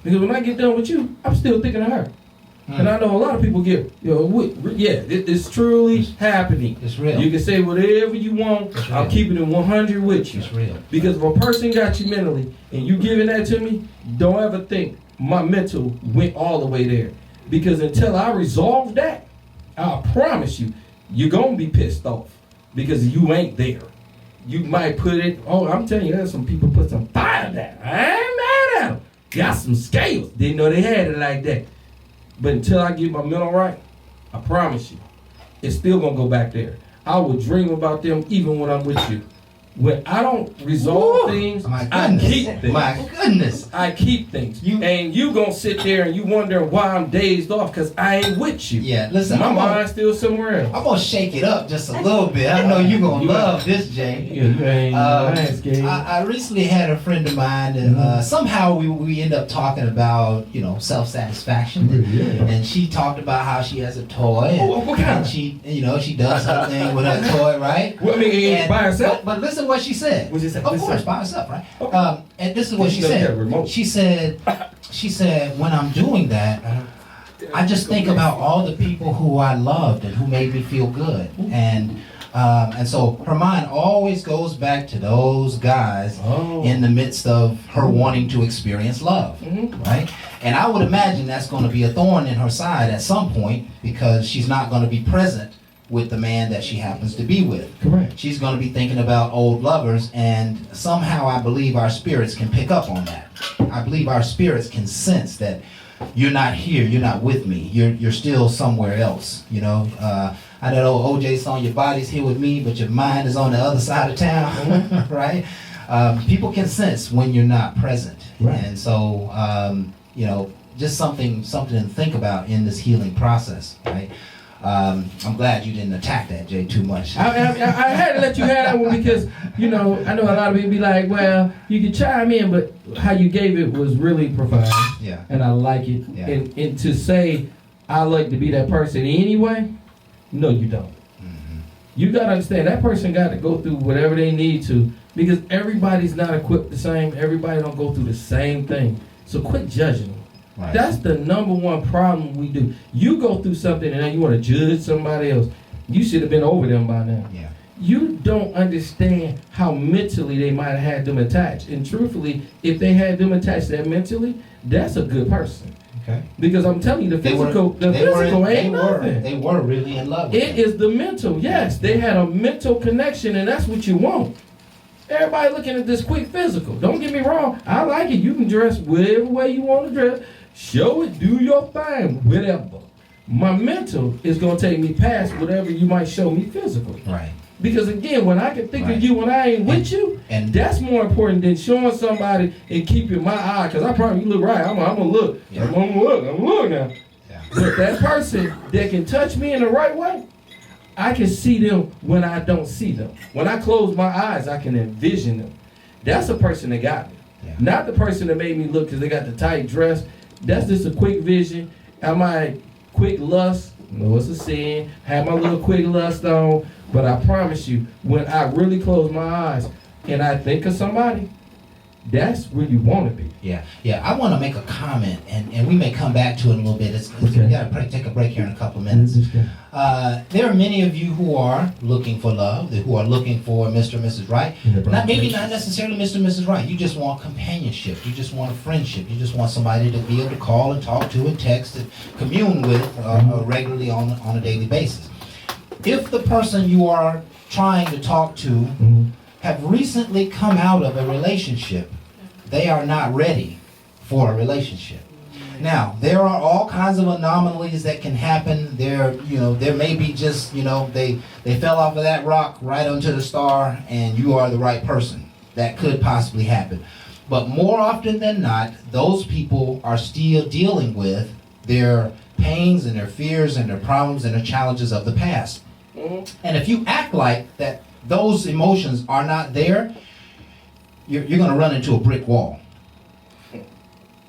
Because when I get done with you, I'm still thinking of her. And I know a lot of people get, it's truly happening. It's real. You can say whatever you want. I'm keeping it 100 with you. It's real. Because if a person got you mentally, and you giving that to me, don't ever think my mental went all the way there. Because until I resolve that, I promise you, you're going to be pissed off. Because you ain't there. You might put it, I'm telling you, there's some people put some fire down. I ain't mad at them. Got some scales. Didn't know they had it like that. But until I get my mental right, I promise you, it's still going to go back there. I will dream about them even when I'm with you. When I don't resolve things, I keep things. My goodness. I keep things. And you gonna sit there and you wonder why I'm dazed off, because I ain't with you. Yeah, listen. My mind's still somewhere else. I'm going to shake it up just a little bit. I know you're going to love this, Jay. Yeah, you ain't I recently had a friend of mine, and somehow we end up talking about, self-satisfaction. And she talked about how she has a toy. What kind? And she does something with her toy, right? Well, I mean, by herself? But listen what she said. What'd she say? Of course, by herself, right? Okay. And this is what she said. She said, when I'm doing that, I just think about all the people who I loved and who made me feel good. And so her mind always goes back to those guys in the midst of her wanting to experience love, right? And I would imagine that's going to be a thorn in her side at some point, because she's not going to be present with the man that she happens to be with. Correct. She's going to be thinking about old lovers, and somehow I believe our spirits can pick up on that. I believe our spirits can sense that you're not here, you're not with me, you're still somewhere else. I know OJ song, your body's here with me, but your mind is on the other side of town, right? People can sense when you're not present. Right. And so, just something to think about in this healing process, right? I'm glad you didn't attack that, Jay, too much. I had to let you have that one because, I know a lot of people be like, well, you can chime in, but how you gave it was really profound. Yeah. And I like it. Yeah. And to say, I like to be that person anyway, no, you don't. Mm-hmm. You got to understand, that person got to go through whatever they need to, because everybody's not equipped the same. Everybody don't go through the same thing. So quit judging them. Right. That's the number one problem we do. You go through something and then you want to judge somebody else. You should have been over them by now. Yeah. You don't understand how mentally they might have had them attached. And truthfully, if they had them attached that mentally, that's a good person. Okay. Because I'm telling you, the physical ain't nothing. They were really in love with It is the mental. Yes, they had a mental connection, and that's what you want. Everybody looking at this quick physical. Don't get me wrong. I like it. You can dress whatever way you want to dress. Show it. Do your thing. Whatever. My mental is going to take me past whatever you might show me physically. Right. Because again, when I can think of you when I ain't with you, and that's more important than showing somebody and keeping my eye. Because I probably look right. I'm going to look. Yeah. I'm going to look now. Yeah. But that person that can touch me in the right way, I can see them when I don't see them. When I close my eyes, I can envision them. That's a person that got me. Yeah. Not the person that made me look because they got the tight dress. That's just a quick vision. I might quick lust. No, it's a sin. Have my little quick lust on. But I promise you, when I really close my eyes and I think of somebody, that's where you want to be. Yeah. I want to make a comment, and we may come back to it in a little bit. We got to take a break here in a couple of minutes. There are many of you who are looking for love, who are looking for Mr. and Mrs. Right. Maybe not necessarily Mr. and Mrs. Right. You just want companionship. You just want a friendship. You just want somebody to be able to call and talk to and text and commune with regularly on a daily basis. If the person you are trying to talk to have recently come out of a relationship, they are not ready for a relationship. Now, there are all kinds of anomalies that can happen. There may be just, they fell off of that rock right onto the star and you are the right person. That could possibly happen. But more often than not, those people are still dealing with their pains and their fears and their problems and their challenges of the past. And if you act like that those emotions are not there, you're going to run into a brick wall.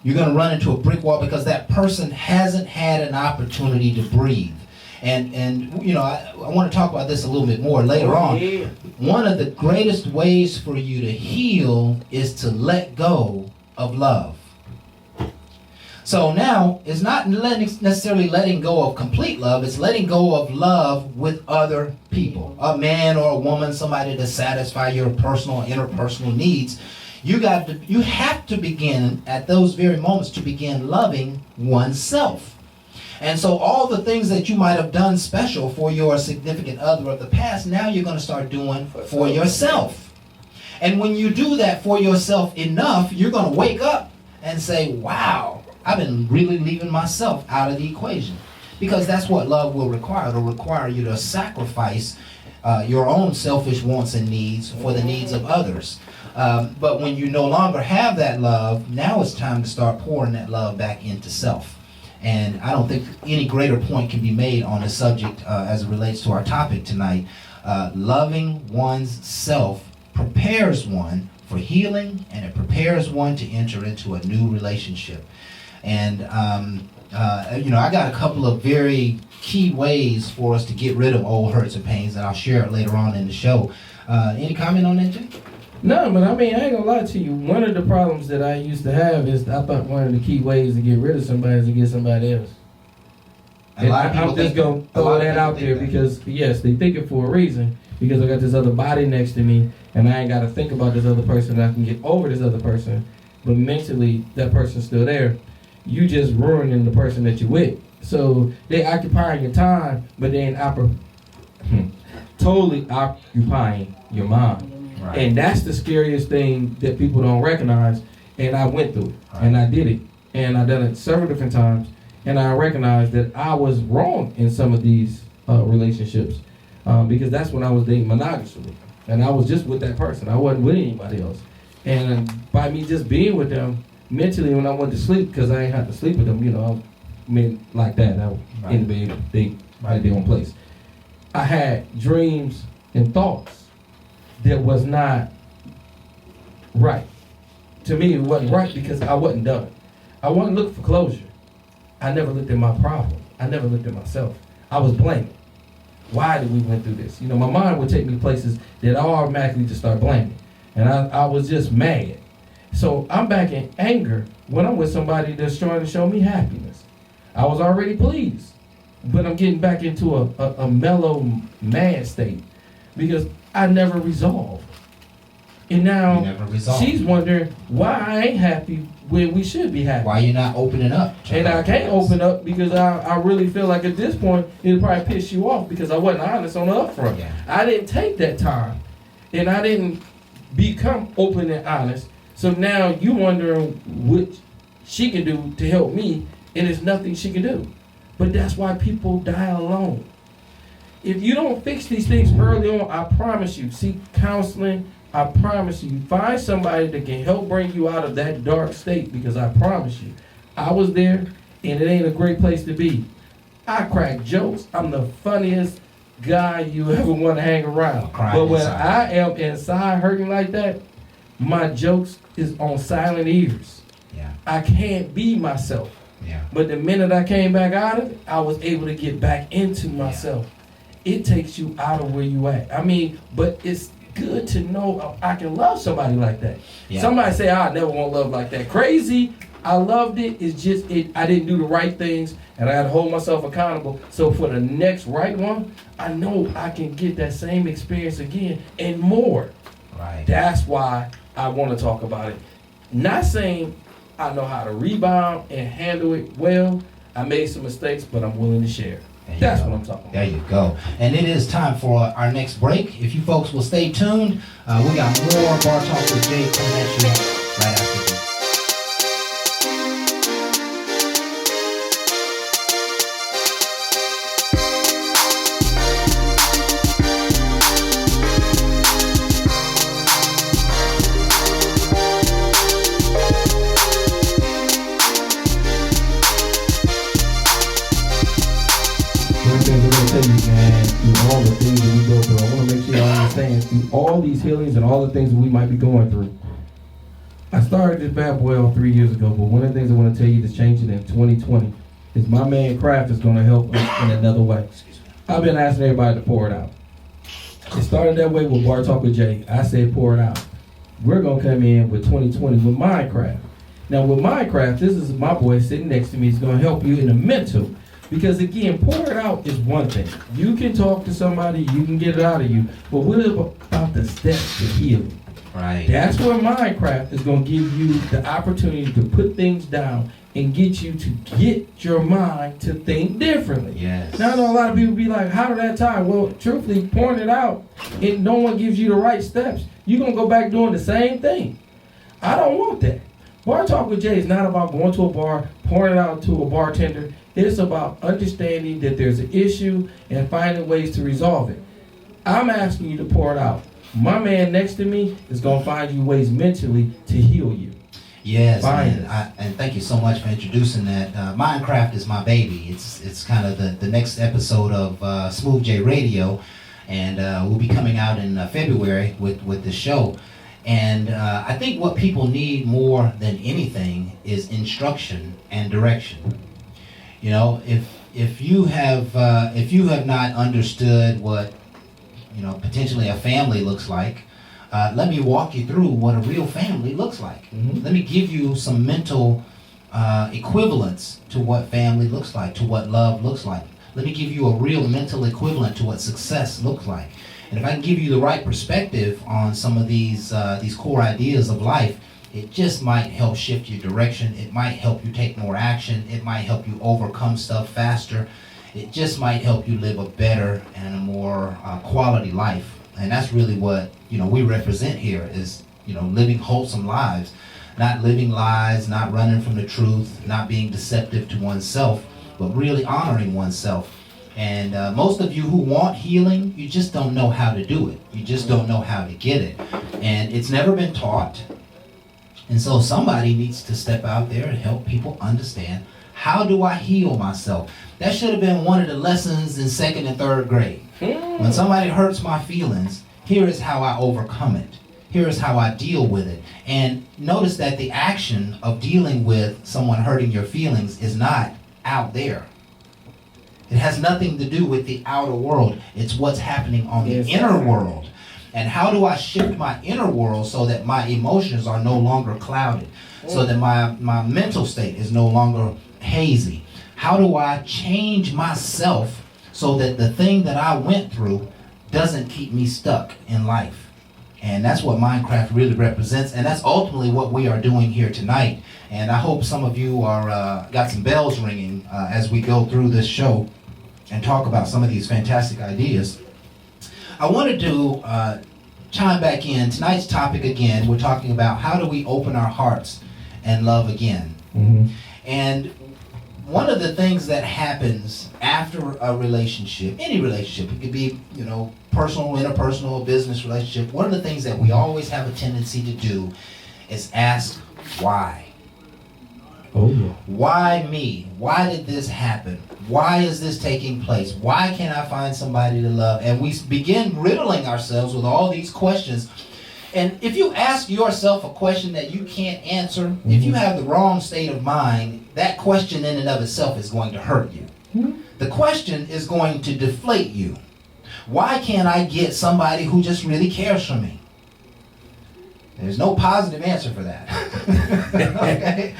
You're going to run into a brick wall because that person hasn't had an opportunity to breathe. And I want to talk about this a little bit more later on. Yeah. One of the greatest ways for you to heal is to let go of love. So now, it's not necessarily letting go of complete love, it's letting go of love with other people. A man or a woman, somebody to satisfy your personal, interpersonal needs. You have to begin, at those very moments, to begin loving oneself. And so all the things that you might have done special for your significant other of the past, now you're going to start doing for yourself. And when you do that for yourself enough, you're going to wake up and say, wow, I've been really leaving myself out of the equation. Because that's what love will require. It'll require you to sacrifice your own selfish wants and needs for the needs of others. But when you no longer have that love, now it's time to start pouring that love back into self. And I don't think any greater point can be made on the subject as it relates to our topic tonight. Loving one's self prepares one for healing, and it prepares one to enter into a new relationship. And, I got a couple of very key ways for us to get rid of old hurts and pains, and I'll share it later on in the show. Any comment on that, Jay? No, but I ain't gonna lie to you. One of the problems that I used to have is I thought one of the key ways to get rid of somebody is to get somebody else. And I'm just gonna throw that out there because, yes, they think it for a reason. Because I got this other body next to me, and I ain't got to think about this other person, and I can get over this other person. But mentally, that person's still there. You just ruining the person that you're with. So they occupying your time, but they ain't totally occupying your mind. Right. And that's the scariest thing that people don't recognize. And I went through it, and I did it, and I done it several different times. And I recognized that I was wrong in some of these relationships because that's when I was dating monogamously, and I was just with that person. I wasn't with anybody else. And by me just being with them, mentally, when I went to sleep, because I ain't have to sleep with them, like that, I was in bed, they had their own place. I had dreams and thoughts that was not right. To me, it wasn't right because I wasn't done. I wasn't looking for closure. I never looked at my problem. I never looked at myself. I was blaming. Why did we went through this? My mind would take me places that I automatically just start blaming. And I was just mad. So I'm back in anger when I'm with somebody that's trying to show me happiness. I was already pleased, but I'm getting back into a mellow, mad state because I never resolved. And now You never resolve. she's wondering why I ain't happy when we should be happy. Why you not opening up? to And her I can't feelings? open up because I really feel like at this point it'll probably piss you off because I wasn't honest on the upfront. Yeah. I didn't take that time, and I didn't become open and honest. So now you wondering what she can do to help me, and there's nothing she can do. But that's why people die alone. If you don't fix these things early on, I promise you, seek counseling. I promise you, find somebody that can help bring you out of that dark state, because I promise you, I was there and it ain't a great place to be. I crack jokes. I'm the funniest guy you ever want to hang around. Crying But when inside. I am inside hurting like that, my jokes is on silent ears. Yeah. I can't be myself. Yeah. But the minute I came back out of it, I was able to get back into myself. It takes you out of where you at. I mean, but it's good to know I can love somebody like that. Yeah. Somebody say, I never want love like that. Crazy. I loved it. It's just I didn't do the right things, and I had to hold myself accountable. So for the next right one, I know I can get that same experience again and more. Right. That's why I want to talk about it. Not saying I know how to rebound and handle it well. I made some mistakes, but I'm willing to share. There you That's go. what I'm talking about. There you go. And it is time for our next break. If you folks will stay tuned, we got more Bar Talk with Jay coming at you right after this. One thing I'm gonna tell you, man, through all the things that we go through, I want to make sure y'all understand, through all these healings and all the things that we might be going through. I started this bad boy 3 years ago, but one of the things I want to tell you that's changing in 2020 is my man Kraft is going to help us in another way. I've been asking everybody to pour it out. It started that way with Bar Talk with Jay. I said pour it out. We're going to come in with 2020 with Minecraft. Now with Minecraft, this is my boy sitting next to me. He's going to help you in the mental. Because again, pour it out is one thing. You can talk to somebody, you can get it out of you. But what about the steps to healing? Right. That's where Minecraft is going to give you the opportunity to put things down and get you to get your mind to think differently. Yes. Now I know a lot of people be like, how did that tie? Well, truthfully, pouring it out, and no one gives you the right steps, you're going to go back doing the same thing. I don't want that. Bar Talk with Jay is not about going to a bar, pouring it out to a bartender. It's about understanding that there's an issue and finding ways to resolve it. I'm asking you to pour it out. My man next to me is going to find you ways mentally to heal you. Yes, Fine. and thank you so much for introducing that. Minecraft is my baby. It's kind of the next episode of Smooth J Radio, and we'll be coming out in February with the show. And I think what people need more than anything is instruction and direction. You know, if you have not understood what potentially a family looks like, let me walk you through what a real family looks like. Mhm. Let me give you some mental equivalents to what family looks like, to what love looks like. Let me give you a real mental equivalent to what success looks like. And if I can give you the right perspective on some of these core ideas of life, it just might help shift your direction. It might help you take more action. It might help you overcome stuff faster. It just might help you live a better and a more quality life. And that's really what we represent here is living wholesome lives, not living lies, not running from the truth, not being deceptive to oneself, but really honoring oneself. And most of you who want healing, you just don't know how to do it. You just don't know how to get it. And it's never been taught. And so somebody needs to step out there and help people understand, how do I heal myself? That should have been one of the lessons in 2nd and 3rd grade. When somebody hurts my feelings, here is how I overcome it. Here is how I deal with it. And notice that the action of dealing with someone hurting your feelings is not out there. It has nothing to do with the outer world. It's what's happening on the inner world. And how do I shift my inner world so that my emotions are no longer clouded, so that my mental state is no longer hazy? How do I change myself so that the thing that I went through doesn't keep me stuck in life? And that's what Minecraft really represents, and that's ultimately what we are doing here tonight. And I hope some of you are got some bells ringing as we go through this show and talk about some of these fantastic ideas. I wanted to chime back in. Tonight's topic again, we're talking about how do we open our hearts and love again. Mm-hmm. And one of the things that happens after a relationship, any relationship, it could be, personal, interpersonal, business relationship, one of the things that we always have a tendency to do is ask why. Oh, yeah. Why me? Why did this happen? Why is this taking place? Why can't I find somebody to love? And we begin riddling ourselves with all these questions. And if you ask yourself a question that you can't answer, if you have the wrong state of mind, that question in and of itself is going to hurt you. The question is going to deflate you. Why can't I get somebody who just really cares for me? There's no positive answer for that. Okay?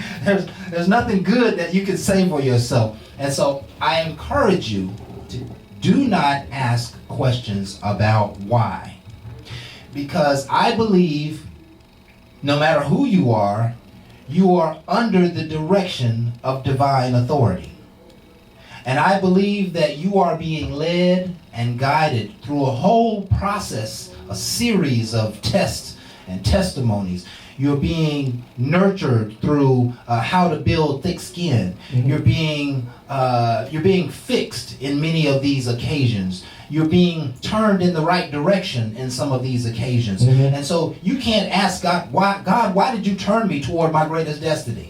There's nothing good that you can say for yourself. And so I encourage you to do not ask questions about why. Because I believe no matter who you are under the direction of divine authority. And I believe that you are being led and guided through a whole process, a series of tests and testimonies. You're being nurtured through how to build thick skin. Mm-hmm. You're being fixed in many of these occasions. You're being turned in the right direction in some of these occasions. Mm-hmm. And so you can't ask God, why did you turn me toward my greatest destiny?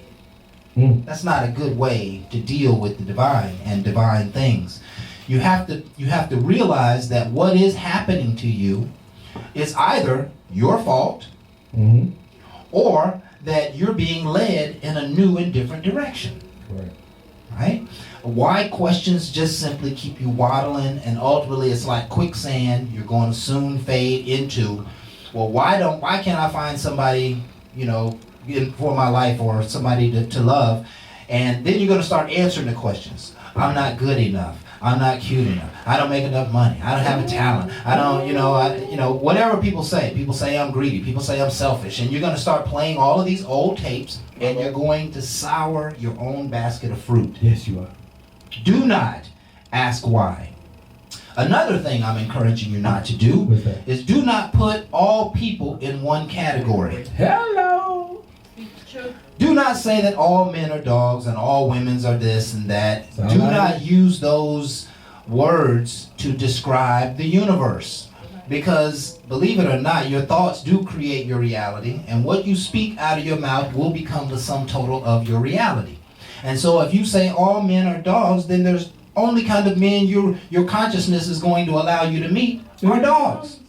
That's not a good way to deal with the divine and divine things. You have to realize that what is happening to you is either your fault, mm-hmm. or that you're being led in a new and different direction. Right? Why questions just simply keep you waddling, and ultimately it's like quicksand you're going to soon fade into. Well, why can't I find somebody, for my life or somebody to love? And then you're going to start answering the questions. I'm not good enough. I'm not cute enough. I don't make enough money. I don't have a talent. I don't, whatever people say. People say I'm greedy. People say I'm selfish. And you're going to start playing all of these old tapes, and you're going to sour your own basket of fruit. Yes, you are. Do not ask why. Another thing I'm encouraging you not to do is do not put all people in one category. Hello. Do not say that all men are dogs and all women are this and that. Do not use those words to describe the universe. Because, believe it or not, your thoughts do create your reality, and what you speak out of your mouth will become the sum total of your reality. And so if you say all men are dogs, then there's only kind of men your consciousness is going to allow you to meet are dogs.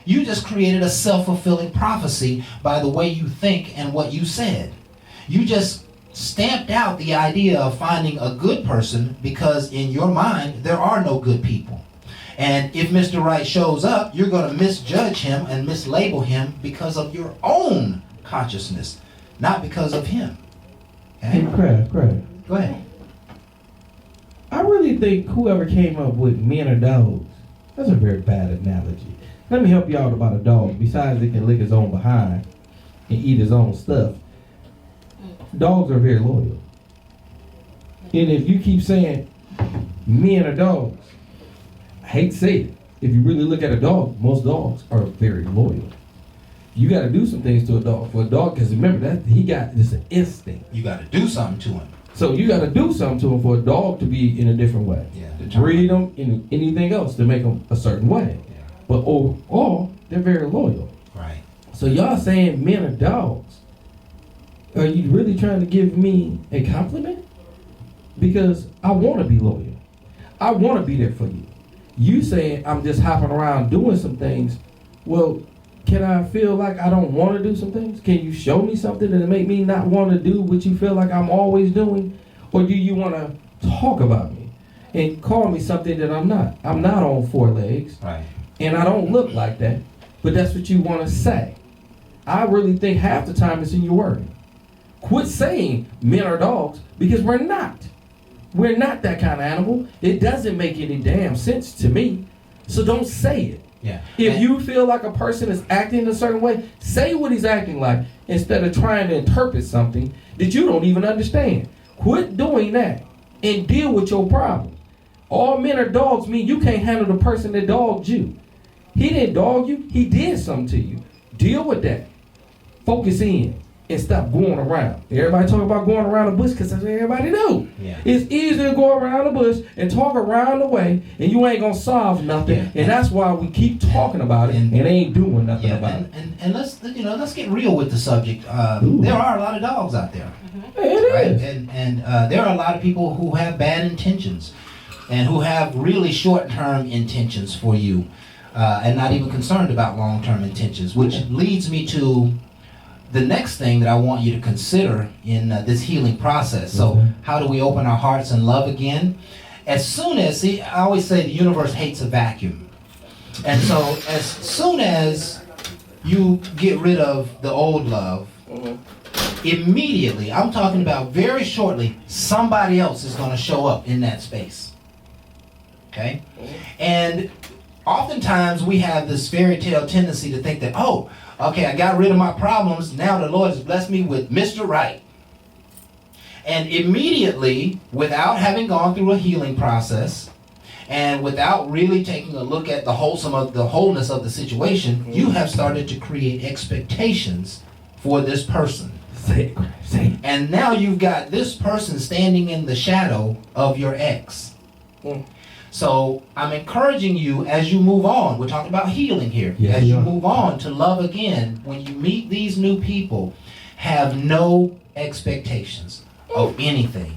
You just created a self-fulfilling prophecy by the way you think and what you said. You just stamped out the idea of finding a good person because in your mind there are no good people. And if Mr. Right shows up, you're going to misjudge him and mislabel him because of your own consciousness, not because of him. Okay? Hey, Craig. Go ahead. I really think whoever came up with men or dogs, that's a very bad analogy. Let me help you out about a dog. Besides it can lick his own behind and eat his own stuff, dogs are very loyal. And if you keep saying men are dogs, I hate to say it, if you really look at a dog, most dogs are very loyal. You got to do some things to a dog. For a dog, because remember, that he got this an instinct. You got to do something to him. So you got to do something to him for a dog to be in a different way. Yeah. To breed them in anything else to make them a certain way. Yeah. But overall, they're very loyal. Right. So y'all saying men are dogs. Are you really trying to give me a compliment? Because I want to be loyal. I want to be there for you. You saying I'm just hopping around doing some things. Well, can I feel like I don't want to do some things? Can you show me something that'll make me not want to do what you feel like I'm always doing? Or do you want to talk about me and call me something that I'm not? I'm not on 4 legs. Right. And I don't look like that. But that's what you want to say. I really think half the time it's in your wording. Quit saying men are dogs, because we're not. We're not that kind of animal. It doesn't make any damn sense to me. So don't say it. Yeah. If you feel like a person is acting in a certain way, say what he's acting like instead of trying to interpret something that you don't even understand. Quit doing that and deal with your problem. All men are dogs mean you can't handle the person that dogged you. He didn't dog you. He did something to you. Deal with that. Focus in and stop going around. Everybody talk about going around the bush because that's what everybody do. Yeah. It's easy to go around the bush and talk around the way, and you ain't going to solve nothing. Yeah. And that's why we keep talking about it and ain't doing nothing Yeah, about it. and let's get real with the subject. There are a lot of dogs out there. It Right? is. And there are a lot of people who have bad intentions and who have really short-term intentions for you and not even concerned about long-term intentions, which leads me to the next thing that I want you to consider in this healing process. So how do we open our hearts and love again? As soon as, I always say the universe hates a vacuum. And so as soon as you get rid of the old love, immediately, I'm talking about very shortly, somebody else is going to show up in that space. Okay? And oftentimes we have this fairy tale tendency to think that, oh, okay, I got rid of my problems, now the Lord has blessed me with Mr. Right. And immediately, without having gone through a healing process, and without really taking a look at the wholeness of the situation, you have started to create expectations for this person. Say it. And now you've got this person standing in the shadow of your ex. So I'm encouraging you as you move on. We're talking about healing here. Yes, as you we are. move on to love again, when you meet these new people, have no expectations of anything.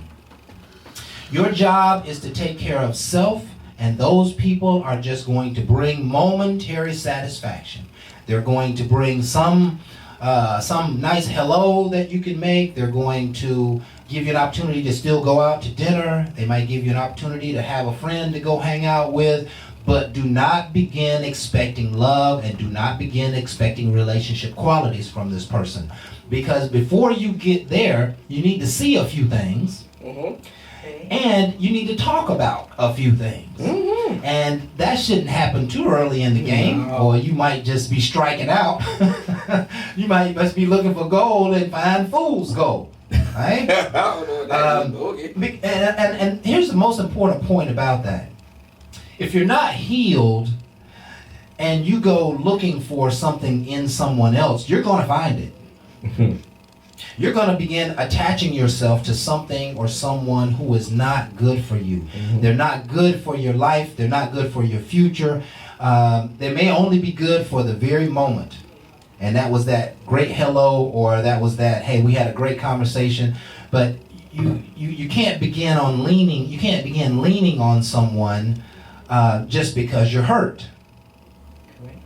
Your job is to take care of self, and those people are just going to bring momentary satisfaction. They're going to bring some nice hello that you can make. They're going to give you an opportunity to still go out to dinner. They might give you an opportunity to have a friend to go hang out with. But do not begin expecting love, and do not begin expecting relationship qualities from this person. Because before you get there, you need to see a few things. And you need to talk about a few things. And that shouldn't happen too early in the game, or you might just be striking out. You must be looking for gold and find fool's gold. Right? And here's the most important point about that. If you're not healed and you go looking for something in someone else, you're going to find it. You're going to begin attaching yourself to something or someone who is not good for you. They're not good for your life. They're not good for your future. They may only be good for the very moment. And that was that great hello, or that was that, hey, we had a great conversation. But you can't begin leaning on someone just because you're hurt.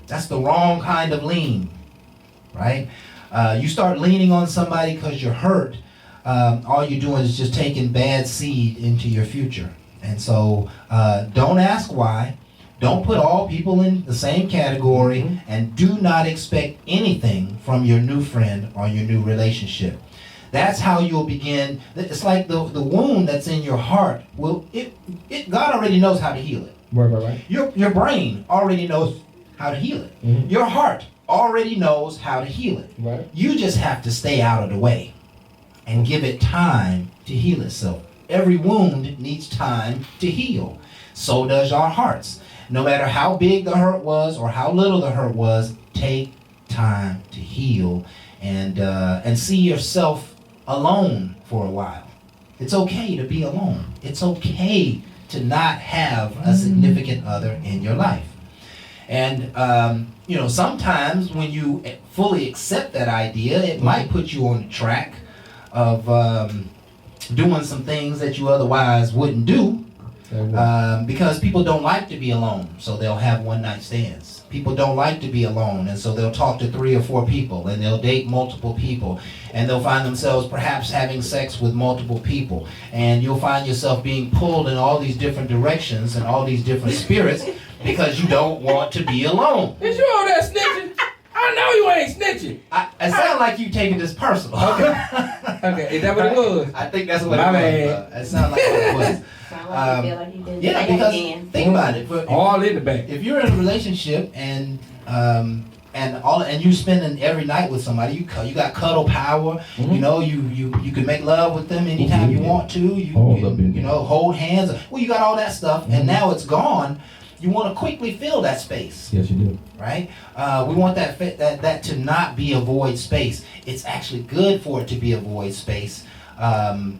That's the wrong kind of lean, right? You start leaning on somebody because you're hurt, all you're doing is just taking bad seed into your future. And so don't ask why. Don't put all people in the same category, and do not expect anything from your new friend or your new relationship. That's how you'll begin. It's like the wound that's in your heart. God already knows how to heal it. Right. Your brain already knows how to heal it. Your heart already knows how to heal it. Right. You just have to stay out of the way and give it time to heal itself. Every wound needs time to heal. So does our hearts. No matter how big the hurt was or how little the hurt was, take time to heal and see yourself alone for a while. It's okay to be alone. It's okay to not have a significant other in your life. And, sometimes when you fully accept that idea, it might put you on the track of doing some things that you otherwise wouldn't do. Because people don't like to be alone, so they'll have one-night stands. People don't like to be alone, and so they'll talk to 3 or 4 people, and they'll date multiple people, and they'll find themselves perhaps having sex with multiple people, and you'll find yourself being pulled in all these different directions and all these different spirits because you don't want to be alone. Is you all that snitching? I know you ain't snitching. It sounds like you taking this personal. Okay. Okay, is that what it was? I think that's what My it bad. was. It sounded like what it was. Sound like you feel like you didn't Yeah, say it because again. think about it. All in the back. If you're in a relationship and you spending every night with somebody, you got cuddle power. Mhm. You know, you can make love with them anytime you want to. You All can, up in you there. know, hold hands. Well, you got all that stuff, Mhm. and now it's gone. You want to quickly fill that space, Yes, you do. right? We want that to not be a void space. It's actually good for it to be a void space.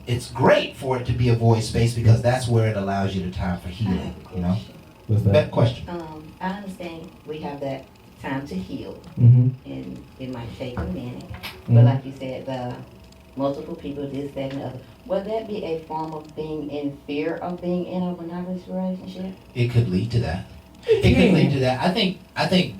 It's great for it to be a void space because that's where it allows you the time for I have healing. a You know, question. What's that? that question. I understand we have that time to heal, Mm-hmm. and it might take a minute. But like you said, the multiple people, this, that, and the other. Would that be a form of being in fear of being in a monogamous relationship? It could lead to that. It could lead to that. I think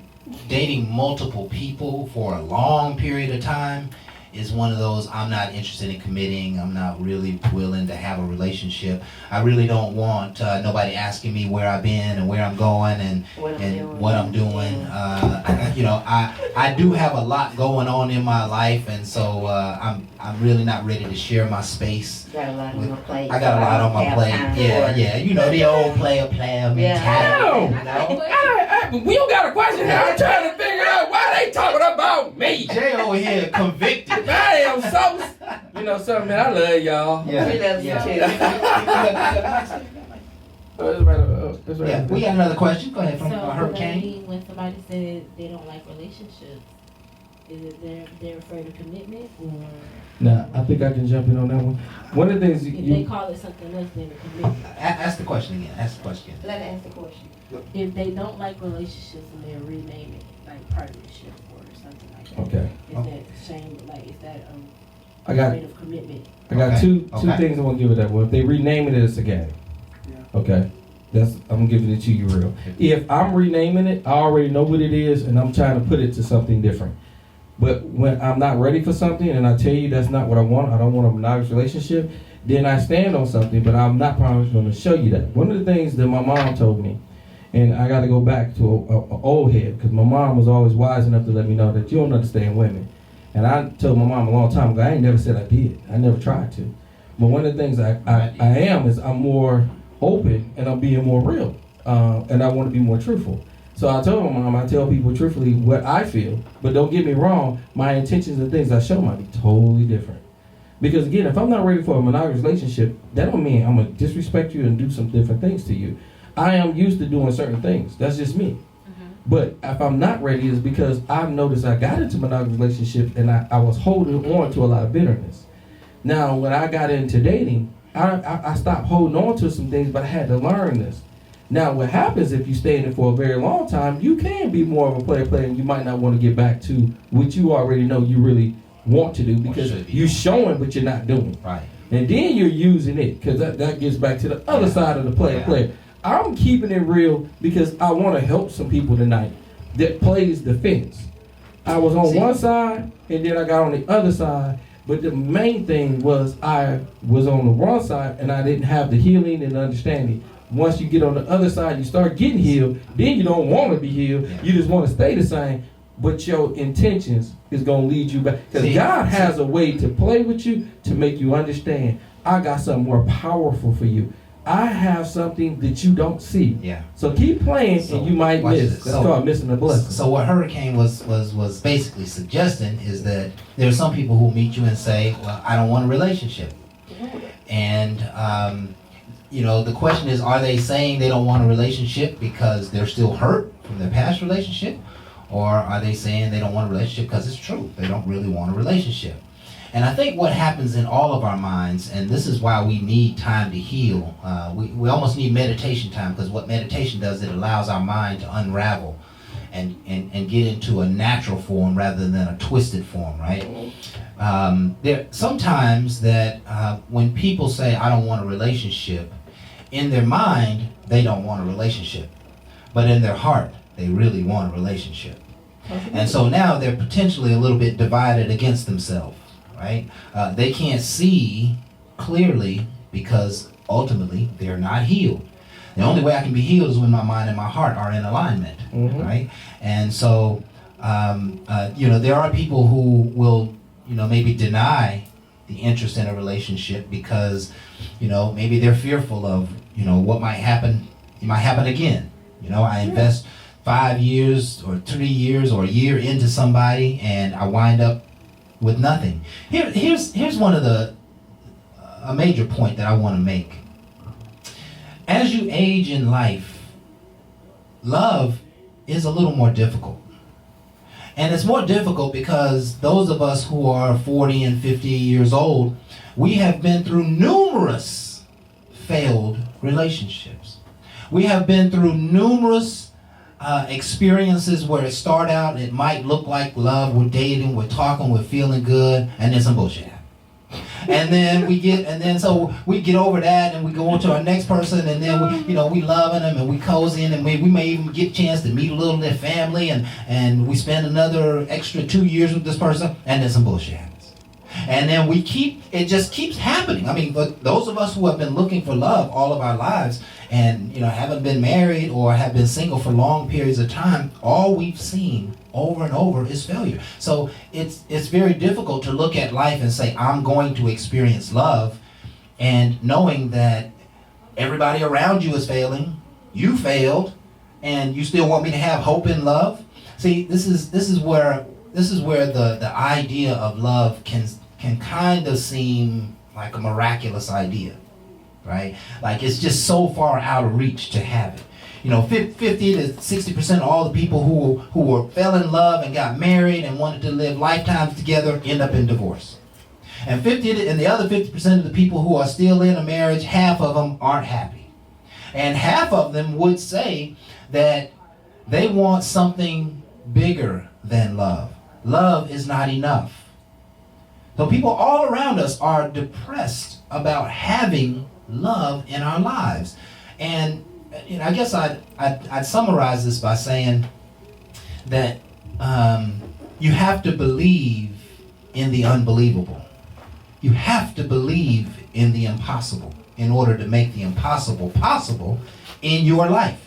dating multiple people for a long period of time is one of those, I'm not interested in committing. I'm not really willing to have a relationship. I really don't want nobody asking me where I've been and where I'm going and what I'm doing. You know, I do have a lot going on in my life, and so I'm really not ready to share my space. Got a lot on my plate. I got a lot on my Have plate. time Yeah, for- yeah. You know, the old player mentality. No. You know? We don't got a question here. I'm trying to figure out why they talking about me. Jay over here convicted. I am so. You know something, man. I love y'all. We love you too. That's right. Yeah, we got another question. Go ahead So, from what I Hurricane. mean when somebody says they don't like relationships, is it they're afraid of commitment, or Nah, I think I can jump in on that one. One of the things if they you call it something else than a commitment? Ask the question again. Ask the question again. Let her ask the question. If they don't like relationships and they rename it like partnership or something like that, okay? is that shame? Like, is that I got afraid of commitment? I got Okay, two okay. things I want to give it that. Well, if they rename it, it's a game. Okay, I'm giving it to you real. If I'm renaming it, I already know what it is, and I'm trying to put it to something different. But when I'm not ready for something, and I tell you that's not what I want don't want a monogamous relationship, then I stand on something, but I'm not probably going to show you that. One of the things that my mom told me, and I got to go back to an old head, because my mom was always wise enough to let me know that you don't understand women. And I told my mom a long time ago, I ain't never said I did. I never tried to. But one of the things I am is I'm more open and I'm being more real. And I want to be more truthful. So I told my mom, I tell people truthfully what I feel. But don't get me wrong, my intentions and things I show might be totally different. Because again, if I'm not ready for a monogamous relationship, that don't mean I'm going to disrespect you and do some different things to you. I am used to doing certain things. That's just me. But if I'm not ready, it's because I've noticed I got into monogamous relationships and I was holding on to a lot of bitterness. Now, when I got into dating, I stopped holding on to some things, but I had to learn this. Now, what happens if you stay in it for a very long time, you can be more of a player, and you might not want to get back to what you already know you really want to do because you're showing but you're not doing. Right. And then you're using it because that gets back to the other side of the player. I'm keeping it real because I want to help some people tonight that plays the fence. I was on one side and then I got on the other side, but the main thing was I was on the wrong side and I didn't have the healing and understanding. Once you get on the other side, you start getting healed, then you don't want to be healed. You just want to stay the same, but your intentions is going to lead you back. Because God has a way to play with you to make you understand, I got something more powerful for you. I have something that you don't see. Yeah. So keep playing and you might miss. That's called missing a blessing. So what Hurricane was basically suggesting is that there are some people who meet you and say, well, I don't want a relationship. And, you know, the question is, are they saying they don't want a relationship because they're still hurt from their past relationship? Or are they saying they don't want a relationship because it's true? They don't really want a relationship. And I think what happens in all of our minds, and this is why we need time to heal, we almost need meditation time, because what meditation does, it allows our mind to unravel and get into a natural form rather than a twisted form, right? There sometimes that when people say, I don't want a relationship, in their mind, they don't want a relationship. But in their heart, they really want a relationship. And so now they're potentially a little bit divided against themselves. Right? They can't see clearly because ultimately they're not healed. The only way I can be healed is when my mind and my heart are in alignment, right? And so, you know, there are people who will, you know, maybe deny the interest in a relationship because, maybe they're fearful of, what might happen. It might happen again. I invest 5 years or 3 years or a year into somebody and I wind up with nothing. Here's one of a major point that I want to make. As you age in life, love is a little more difficult. And it's more difficult because those of us who are 40 and 50 years old, we have been through numerous failed relationships. We have been through numerous experiences where it started out, it might look like love, we're dating, we're talking, we're feeling good, and then some bullshit happens. So we get over that and we go on to our next person and then we loving them and we cozy and we may even get a chance to meet a little of their family and we spend another extra 2 years with this person and then some bullshit happens. And then it just keeps happening. I mean, but those of us who have been looking for love all of our lives and haven't been married or have been single for long periods of time, all we've seen over and over is failure. So it's very difficult to look at life and say, I'm going to experience love, and knowing that everybody around you is failing, you failed, and you still want me to have hope in love. See, this is where the idea of love can kind of seem like a miraculous idea, right? Like it's just so far out of reach to have it. 50 to 60% of all the people who fell in love and got married and wanted to live lifetimes together end up in divorce. And the other 50% of the people who are still in a marriage, half of them aren't happy. And half of them would say that they want something bigger than love. Love is not enough. So people all around us are depressed about having love in our lives. And I guess I'd summarize this by saying that you have to believe in the unbelievable. You have to believe in the impossible in order to make the impossible possible in your life.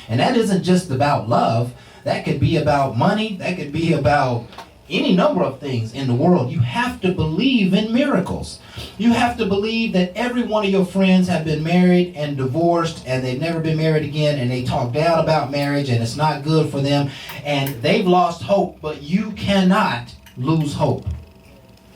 And that isn't just about love. That could be about money. That could be about any number of things in the world. You have to believe in miracles. You have to believe that every one of your friends have been married and divorced and they've never been married again and they talk down about marriage and it's not good for them and they've lost hope, but you cannot lose hope.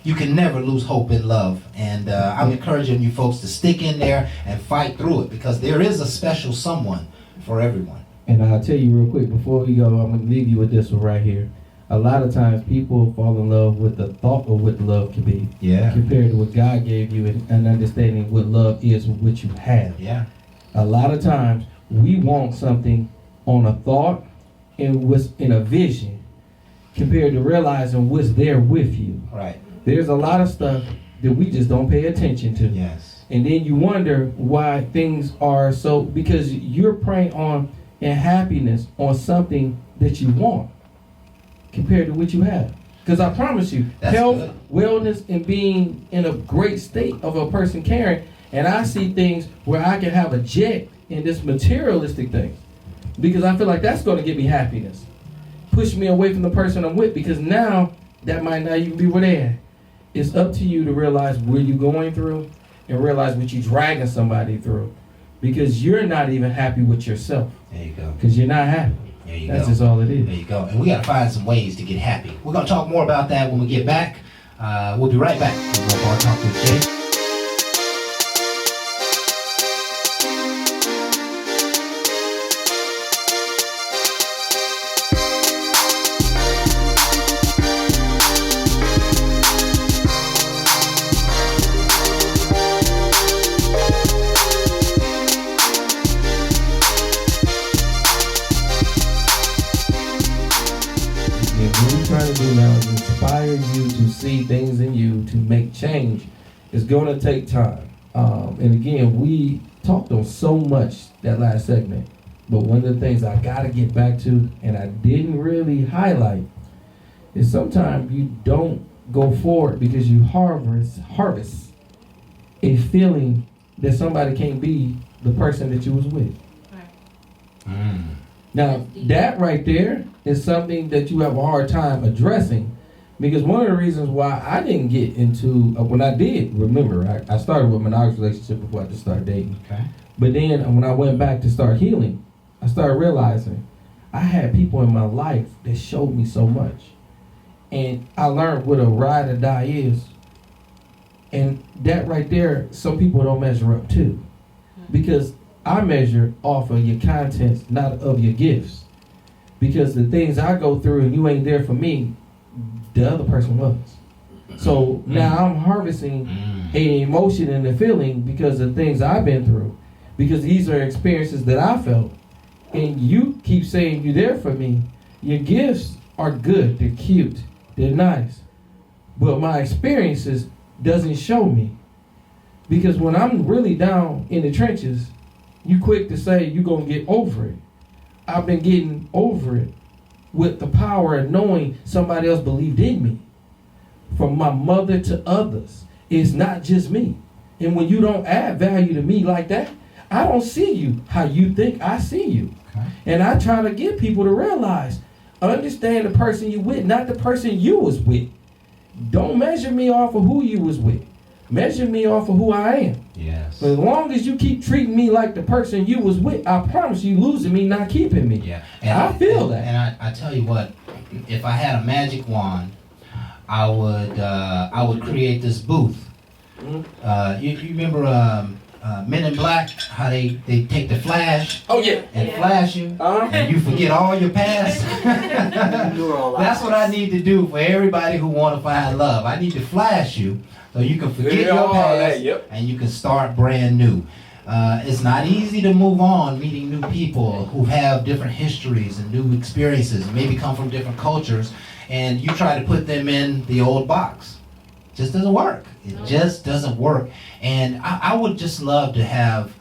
You can never lose hope in love. And I'm encouraging you folks to stick in there and fight through it because there is a special someone for everyone. And I'll tell you real quick before we go, I'm going to leave you with this one right here. A lot of times people fall in love with the thought of what love can be. Yeah. Compared to what God gave you and understanding what love is, what you have. Yeah. A lot of times we want something on a thought and what's in a vision compared to realizing what's there with you. Right. There's a lot of stuff that we just don't pay attention to. Yes. And then you wonder why things are so, because you're preying on in happiness on something that you want compared to what you have. Because I promise you, that's health, good. Wellness, and being in a great state of a person caring, and I see things where I can have a jet in this materialistic thing. Because I feel like that's going to give me happiness. Push me away from the person I'm with, because now that might not even be where they're at. It's up to you to realize what you're going through and realize what you're dragging somebody through. Because you're not even happy with yourself. There you go. Because you're not happy. There you That's go. just all it is. There you go. And we got to find some ways to get happy. We're going to talk more about that when we get back. We'll be right back. We're going to talk with Jay. Now is inspire you to see things in you to make change. It's going to take time. And again, we talked on so much that last segment, but one of the things I got to get back to, and I didn't really highlight, is sometimes you don't go forward because you harvest a feeling that somebody can't be the person that you was with. Now, that right there is something that you have a hard time addressing Because one of the reasons why I didn't get into, when I did, remember, I started with a monogamous relationship before I just started dating. Okay. But then when I went back to start healing, I started realizing I had people in my life that showed me so much. And I learned what a ride or die is. And that right there, some people don't measure up to. Because I measure off of your contents, not of your gifts. Because the things I go through and you ain't there for me, the other person was. So now I'm harvesting an emotion and a feeling because of things I've been through. Because these are experiences that I felt. And you keep saying you're there for me. Your gifts are good, they're cute, they're nice. But my experiences doesn't show me. Because when I'm really down in the trenches, you quick to say you're going to get over it. I've been getting over it with the power of knowing somebody else believed in me. From my mother to others. It's not just me. And when you don't add value to me like that, I don't see you how you think I see you. Okay. And I try to get people to realize, understand the person you with, not the person you was with. Don't measure me off of who you was with. Measure me off of who I am. Yes. But as long as you keep treating me like the person you was with, I promise you losing me, not keeping me. Yeah. And I feel that. And I tell you what, if I had a magic wand, I would create this booth. You remember Men in Black, how they take the flash and flash you, and you forget all your past? That's what I need to do for everybody who want to find love. I need to flash you so you can forget your past and you can start brand new. It's not easy to move on meeting new people who have different histories and new experiences, maybe come from different cultures, and you try to put them in the old box. Just doesn't work. It just doesn't work. And I would just love to have,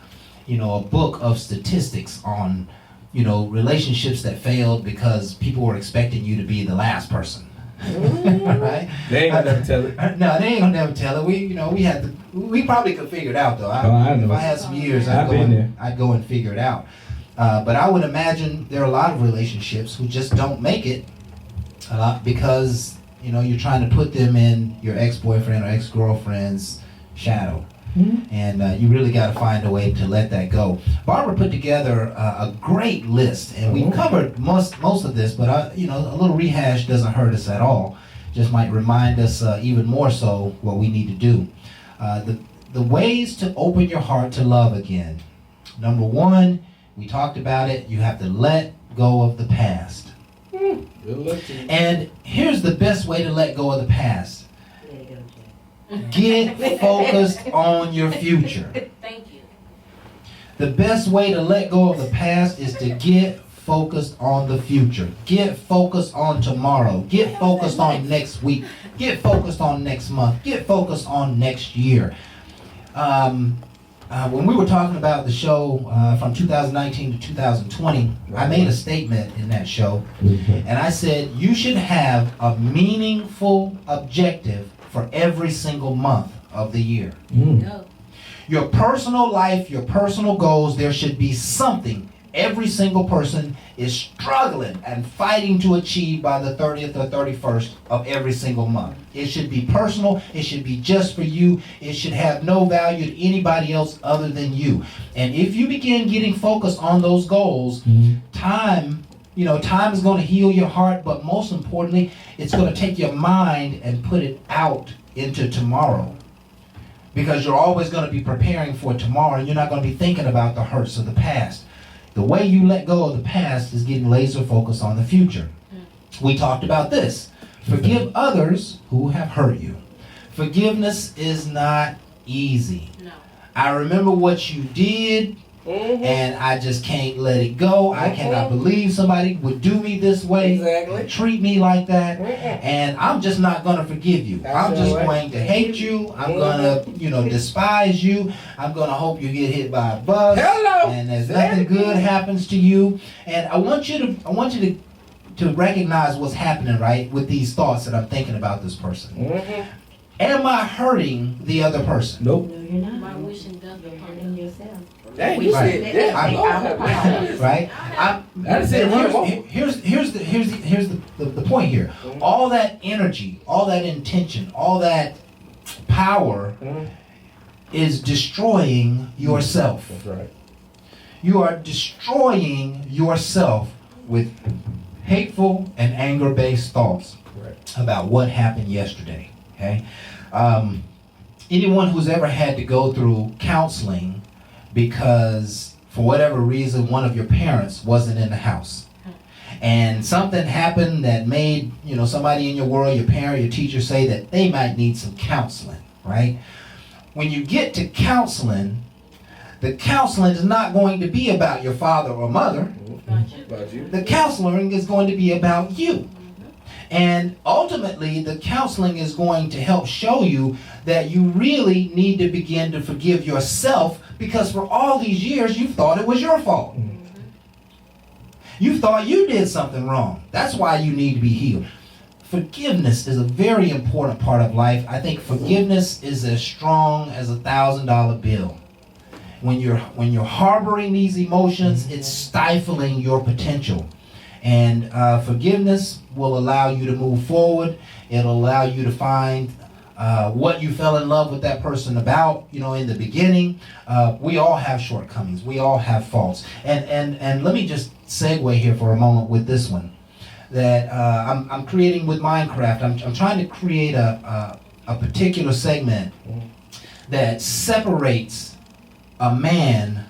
a book of statistics on, relationships that failed because people were expecting you to be the last person. Right? They ain't gonna never tell it. No, they ain't gonna never tell it. We probably could figure it out though. I know. If I had some years, I'd go and figure it out. But I would imagine there are a lot of relationships who just don't make it because you're trying to put them in your ex-boyfriend or ex-girlfriend's shadow. Mm-hmm. And you really got to find a way to let that go. Barbara put together a great list, and we covered most of this, but a little rehash doesn't hurt us at all. Just might remind us even more so what we need to do. The ways to open your heart to love again. Number one, we talked about it. You have to let go of the past. And here's the best way to let go of the past. Get focused on your future. Thank you. The best way to let go of the past is to get focused on the future. Get focused on tomorrow. Get focused on next week. Get focused on next month. Get focused on next year. When we were talking about the show from 2019 to 2020, I made a statement in that show, and I said you should have a meaningful objective for every single month of the year. No. Your personal life, your personal goals, there should be something every single person is struggling and fighting to achieve by the 30th or 31st of every single month. It should be personal. It should be just for you. It should have no value to anybody else other than you. And if you begin getting focused on those goals, time is going to heal your heart, but most importantly, it's going to take your mind and put it out into tomorrow. Because you're always going to be preparing for tomorrow, and you're not going to be thinking about the hurts of the past. The way you let go of the past is getting laser focused on the future. We talked about this. Forgive others who have hurt you. Forgiveness is not easy. No. I remember what you did, and I just can't let it go. I cannot believe somebody would do me this way, and treat me like that, and I'm just not going to forgive you. I'm just going to hate you. I'm going to, despise you. I'm going to hope you get hit by a bus, and there's nothing good happens to you. And I want you to recognize what's happening, right, with these thoughts that I'm thinking about this person. am I hurting the other person? Nope. No, you're not. My wishing does You're the hurting yourself. Dang, you Right. said that. I- Right? I didn't say it wrong. Here's the point here. All that energy, all that intention, all that power is destroying yourself. That's right. You are destroying yourself with hateful and anger-based thoughts Right. about what happened yesterday. Okay? Anyone who's ever had to go through counseling because for whatever reason one of your parents wasn't in the house and something happened that made somebody in your world, your parent, your teacher, say that they might need some counseling, right? When you get to counseling, the counseling is not going to be about your father or mother. About you. The counseling is going to be about you. And ultimately, the counseling is going to help show you that you really need to begin to forgive yourself, because for all these years, you thought it was your fault. You thought you did something wrong. That's why you need to be healed. Forgiveness is a very important part of life. I think forgiveness is as strong as $1,000 bill. When you're harboring these emotions, it's stifling your potential. And forgiveness will allow you to move forward. It'll allow you to find what you fell in love with that person about, in the beginning. We all have shortcomings. We all have faults. And let me just segue here for a moment with this one. That I'm creating with Minecraft. I'm trying to create a particular segment that separates a man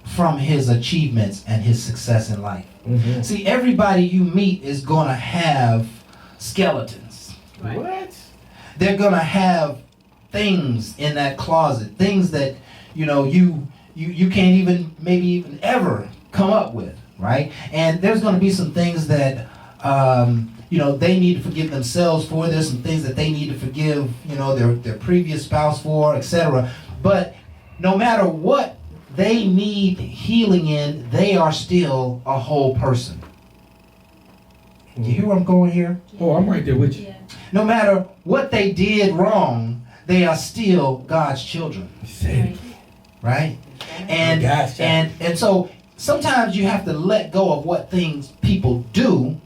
from his achievements and his success in life. Mm-hmm. See, everybody you meet is going to have skeletons. Right. What? They're going to have things in that closet, things that, you can't even, maybe even ever come up with, right? And there's going to be some things that, they need to forgive themselves for. There's some things that they need to forgive, their previous spouse for, etc. But no matter what they need healing in, they are still a whole person. You hear where I'm going here? Oh, I'm right there with you. Yeah. No matter what they did wrong, they are still God's children, Right. right? And God's child. and so sometimes you have to let go of what things people do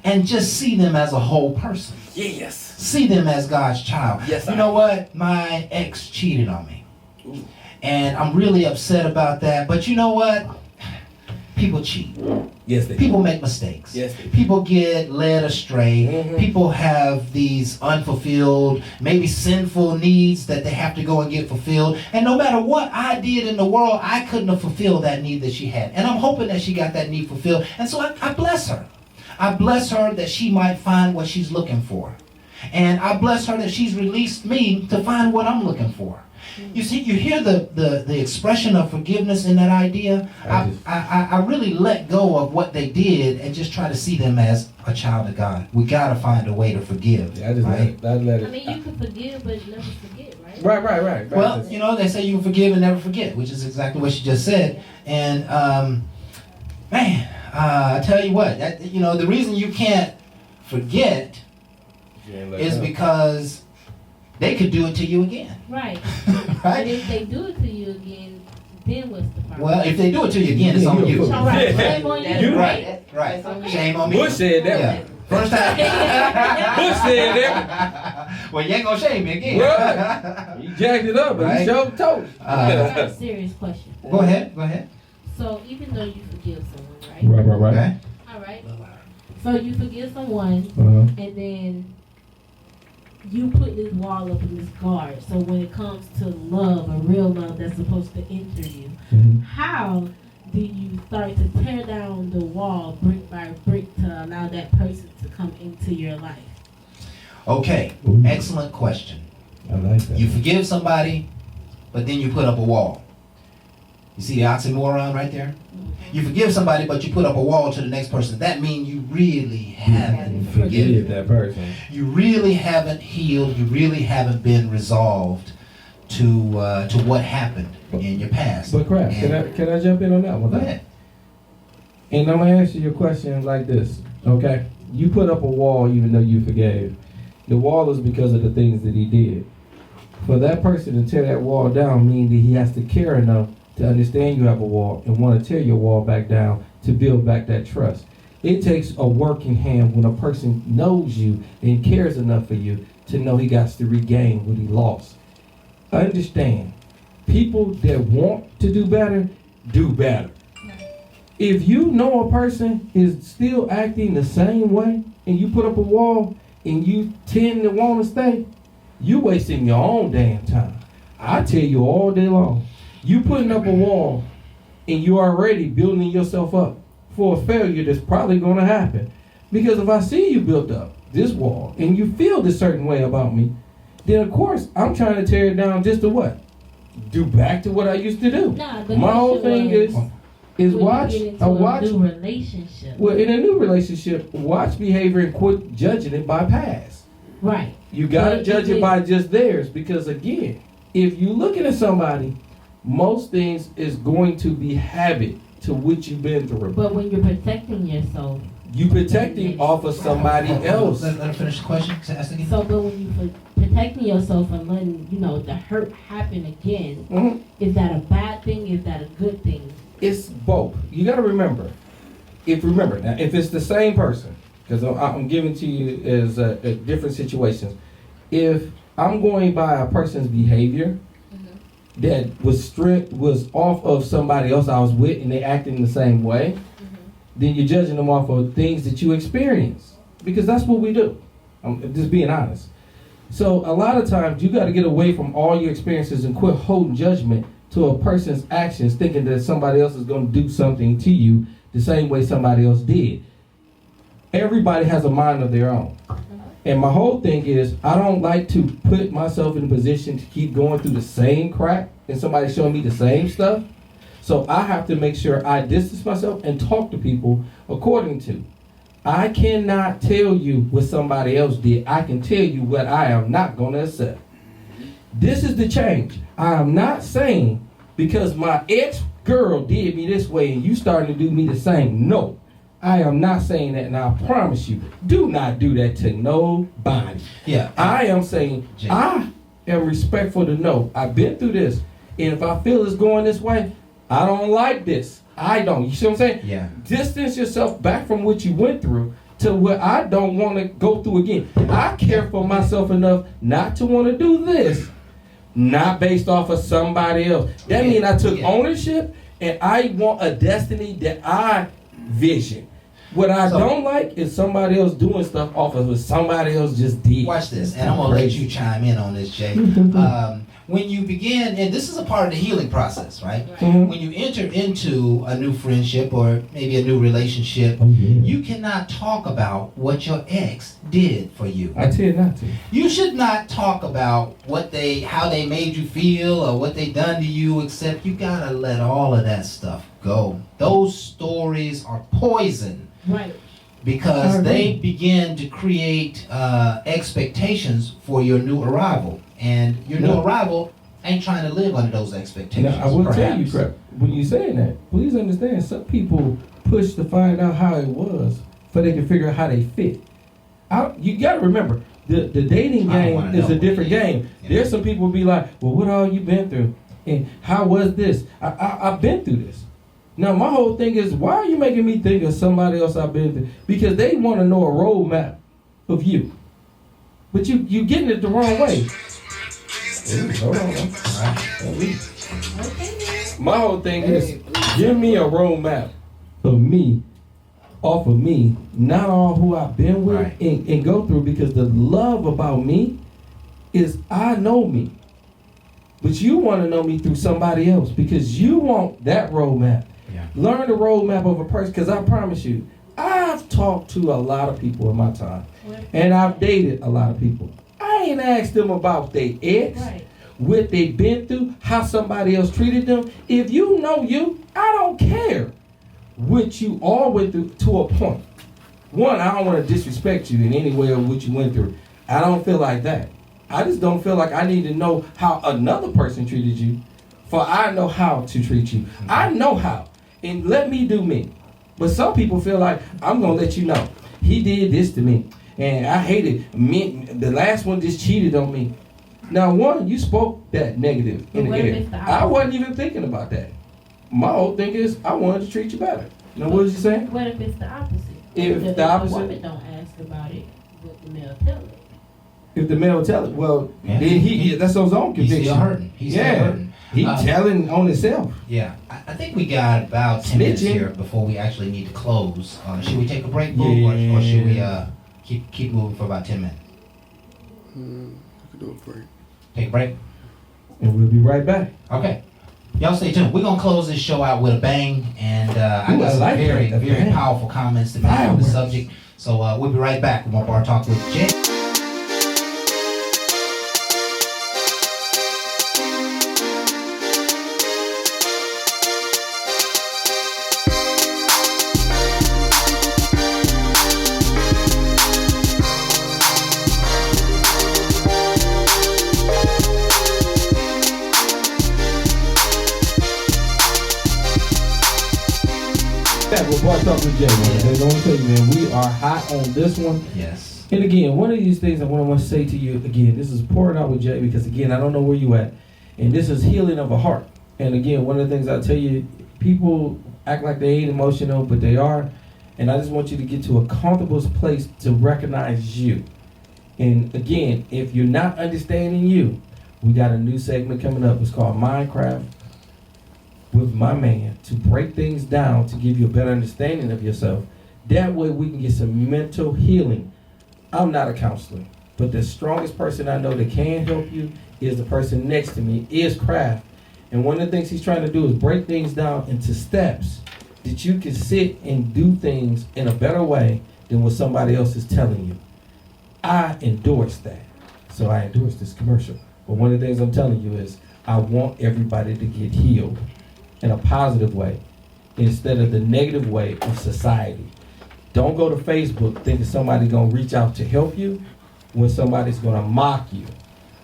and just see them as a whole person. Yes. See them as God's child. Yes, You know what? My ex cheated on me. Ooh. And I'm really upset about that. But you know what? People cheat. Yes, they do. People make mistakes. Yes, they do. People get led astray. Mhm. People have these unfulfilled, maybe sinful needs that they have to go and get fulfilled. And no matter what I did in the world, I couldn't have fulfilled that need that she had. And I'm hoping that she got that need fulfilled. And so I bless her. I bless her that she might find what she's looking for. And I bless her that she's released me to find what I'm looking for. You see, you hear the expression of forgiveness in that idea. I really let go of what they did and just try to see them as a child of God. We got to find a way to forgive. Yeah, I just right? let I it. mean, you can forgive, but never forget, right? Right. Well, they say you can forgive and never forget, which is exactly what she just said. And I tell you what, the reason you can't forget is because they could do it to you again. Right. Right? And if they do it to you again, then what's the problem? Well, if they do it to you again, it's on you. All right, shame on That's you. Right, right. That's on you. Shame on me. Bush said that. Yeah. First time. Bush said that. Well, you ain't gonna shame me again. Well, you jacked it up, but Right. you showed toes. I got a serious question. Go ahead. So even though you forgive someone, right? Right. Okay. All right. So you forgive someone, Uh-huh. and then you put this wall up and this guard. So when it comes to love, a real love that's supposed to enter you, Mhm. how do you start to tear down the wall brick by brick to allow that person to come into your life? Okay. Ooh. Excellent question. I like that. You forgive somebody, but then you put up a wall. You see the oxymoron right there? You forgive somebody, but you put up a wall to the next person. That means you really haven't forgiven. Forgive that person. You really haven't healed. You really haven't been resolved to what happened in your past. But crap, can I jump in on that one? Go ahead. And I'm gonna answer your question like this, okay? You put up a wall even though you forgave. The wall is because of the things that he did. For that person to tear that wall down means that he has to care enough to understand you have a wall and want to tear your wall back down to build back that trust. It takes a working hand when a person knows you and cares enough for you to know he got to regain what he lost. Understand, people that want to do better, do better. If you know a person is still acting the same way and you put up a wall and you tend to want to stay, you wasting your own damn time. I tell you all day long, you putting up a wall and you already building yourself up for a failure that's probably going to happen. Because if I see you built up this wall and you feel this certain way about me, then of course I'm trying to tear it down just to what? Do back to what I used to do. Nah, the My whole thing is watch. A new relationship. Well, in a new relationship, watch behavior and quit judging it by past. Right. You gotta judge it by just theirs, because again, if you looking at somebody, most things is going to be habit to what you've been through. But when you're protecting yourself, you protecting off of somebody else. Let her finish the question. So, but when you protecting yourself and letting the hurt happen again, is that a bad thing? Is that a good thing? It's both. You got to remember. Now, if it's the same person, because I'm giving to you as different situations. If I'm going by a person's behavior that was off of somebody else I was with and they acting the same way, then you're judging them off of things that you experience, because that's what we do. I'm just being honest. So a lot of times you got to get away from all your experiences and quit holding judgment to a person's actions, thinking that somebody else is going to do something to you the same way somebody else did. Everybody has a mind of their own. And my whole thing is, I don't like to put myself in a position to keep going through the same crap and somebody showing me the same stuff. So I have to make sure I distance myself and talk to people according to. I cannot tell you what somebody else did. I can tell you what I am not going to accept. This is the change. I am not saying because my ex-girl did me this way and you starting to do me the same. No, I am not saying that, and I promise you, do not do that to nobody. Yeah. I am saying I am respectful to know I've been through this, and if I feel it's going this way, I don't like this. I don't. You see what I'm saying? Yeah. Distance yourself back from what you went through to what I don't want to go through again. I care for myself enough not to want to do this. Not based off of somebody else. That means I took ownership and I want a destiny that I vision. What I don't like is somebody else doing stuff off of what somebody else just did. Watch this, and I'm going to let you chime in on this, Jay. When you begin, and this is a part of the healing process, right? When you enter into a new friendship or maybe a new relationship, you cannot talk about what your ex did for you. I tell you not to. You should not talk about how they made you feel or what they done to you, except you gotta let all of that stuff go. Those stories are poison. Right. Because they begin to create expectations for your new arrival. And your new arrival ain't trying to live under those expectations. Now, I will tell you, crap, when you're saying that, please understand, some people push to find out how it was so they can figure out how they fit. You got to remember, the dating game is a different game. Yeah. There's some people who be like, well, what all you been through? And how was this? I've been through this. Now, my whole thing is, why are you making me think of somebody else I've been through? Because they want to know a roadmap of you. But you getting it the wrong way. Ooh, hold on. My whole thing is, give me a roadmap of me, off of me, not all who I've been with and go through, because the love about me is I know me. But you want to know me through somebody else because you want that roadmap. Yeah. Learn the roadmap of a person, because I promise you, I've talked to a lot of people in my time, and I've dated a lot of people. I ain't asked them about their ex, what they've been through, how somebody else treated them. If you know you, I don't care what you all went through to a point. One, I don't want to disrespect you in any way of what you went through. I don't feel like that. I just don't feel like I need to know how another person treated you, for I know how to treat you. I know how. And let me do me. But some people feel like, I'm going to let you know, he did this to me, and I hated me. The last one just cheated on me. Now, one, you spoke that negative But in the what if air. it's the I opposite? wasn't even thinking about that. My whole thing is, I wanted to treat you better. Now, what was you saying? What if it's the opposite? If the opposite- woman don't ask about it, but the male tell it. If the male tell it, well, Yeah. then that's his own He's conviction. still hurting. He's still hurting. He telling on himself. Yeah, I think we got about 10 minutes Snitching. here before we actually need to close. Should we take a break, Boo, Yeah. or should we keep moving for about 10 minutes? I could do a break. Take a break? And we'll be right back. Okay. Y'all stay tuned. We're going to close this show out with a bang, and I Ooh, got I some like very, that, a very bang. powerful comments to make on the Fireworks. subject. So we'll be right back with more Bar Talk with Jay. Yeah, we're Bar Talk with Jay, man. They don't tell you, man, we are hot on this one. Yes. And again, one of these things I want to say to you, again, this is pouring out with Jay because, again, I don't know where you at. And this is healing of a heart. And again, one of the things I tell you, people act like they ain't emotional, but they are. And I just want you to get to a comfortable place to recognize you. And again, if you're not understanding you, we got a new segment coming up. It's called Minecraft with my man, to break things down, to give you a better understanding of yourself. That way we can get some mental healing. I'm not a counselor, but the strongest person I know that can help you is the person next to me, is Kraft. And one of the things he's trying to do is break things down into steps that you can sit and do things in a better way than what somebody else is telling you. I endorse that. So I endorse this commercial. But one of the things I'm telling you is I want everybody to get healed in a positive way instead of the negative way of society. Don't go to Facebook thinking somebody's going to reach out to help you when somebody's going to mock you.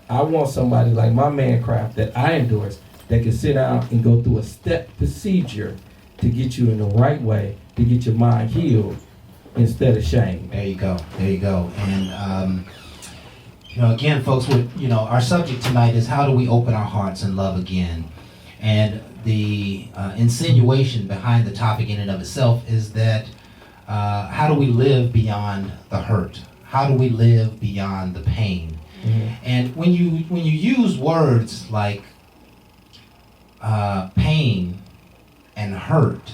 I want somebody like my man Kraft that I endorse that can sit down and go through a step procedure to get you in the right way, to get your mind healed instead of shame. There you go. There you go. And, again, folks, our subject tonight is how do we open our hearts and love again? And the insinuation behind the topic in and of itself is that how do we live beyond the hurt? How do we live beyond the pain? Mm-hmm. And when you use words like pain and hurt,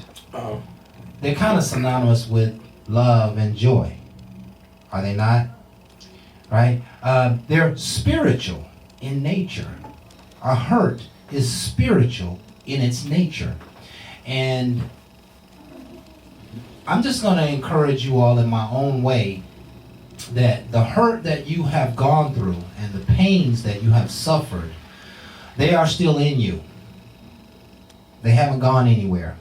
they're kind of synonymous with love and joy, are they not? Right? They're spiritual in nature. A hurt is spiritual in its nature. And I'm just going to encourage you all in my own way that the hurt that you have gone through and the pains that you have suffered, they are still in you. They haven't gone anywhere.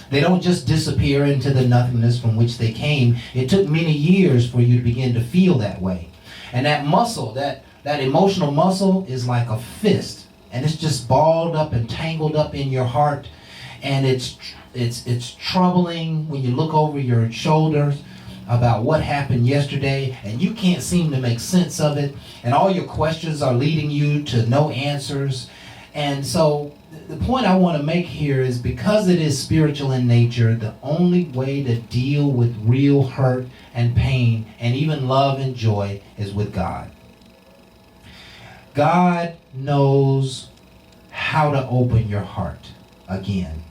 They don't just disappear into the nothingness from which they came. It took many years for you to begin to feel that way. And that muscle, that emotional muscle is like a fist. And it's just balled up and tangled up in your heart. And it's troubling when you look over your shoulders about what happened yesterday. And you can't seem to make sense of it. And all your questions are leading you to no answers. And so the point I want to make here is because it is spiritual in nature, the only way to deal with real hurt and pain and even love and joy is with God. God knows how to open your heart again.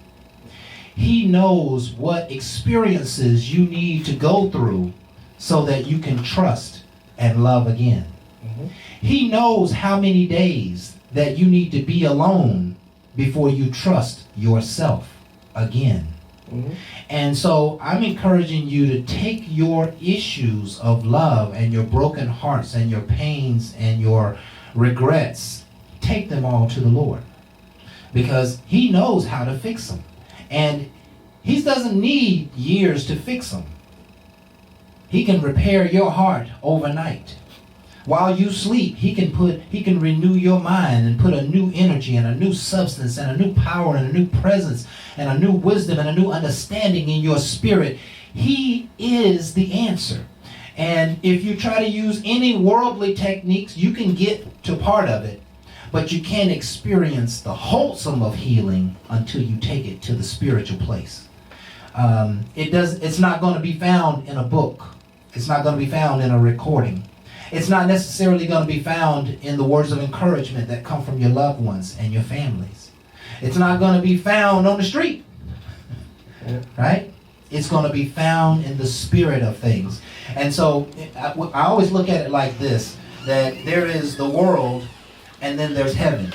He knows what experiences you need to go through so that you can trust and love again. Mm-hmm. He knows how many days that you need to be alone before you trust yourself again. Mm-hmm. And so I'm encouraging you to take your issues of love and your broken hearts and your pains and your regrets, take them all to the Lord. Because He knows how to fix them. And He doesn't need years to fix them. He can repair your heart overnight. While you sleep, He can renew your mind and put a new energy and a new substance and a new power and a new presence and a new wisdom and a new understanding in your spirit. He is the answer. And if you try to use any worldly techniques, you can get to part of it, but you can't experience the wholesome of healing until you take it to the spiritual place. It's not going to be found in a book. It's not going to be found in a recording. It's not necessarily going to be found in the words of encouragement that come from your loved ones and your families. It's not going to be found on the street, right? It's going to be found in the spirit of things. And so I always look at it like this, that there is the world and then there's heaven.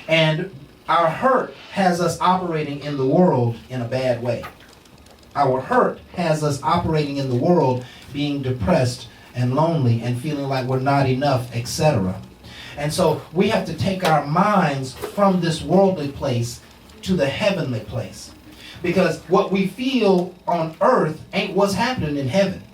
And our hurt has us operating in the world in a bad way. Our hurt has us operating in the world being depressed and lonely and feeling like we're not enough, etc. And so we have to take our minds from this worldly place to the heavenly place. Because what we feel on earth ain't what's happening in heaven.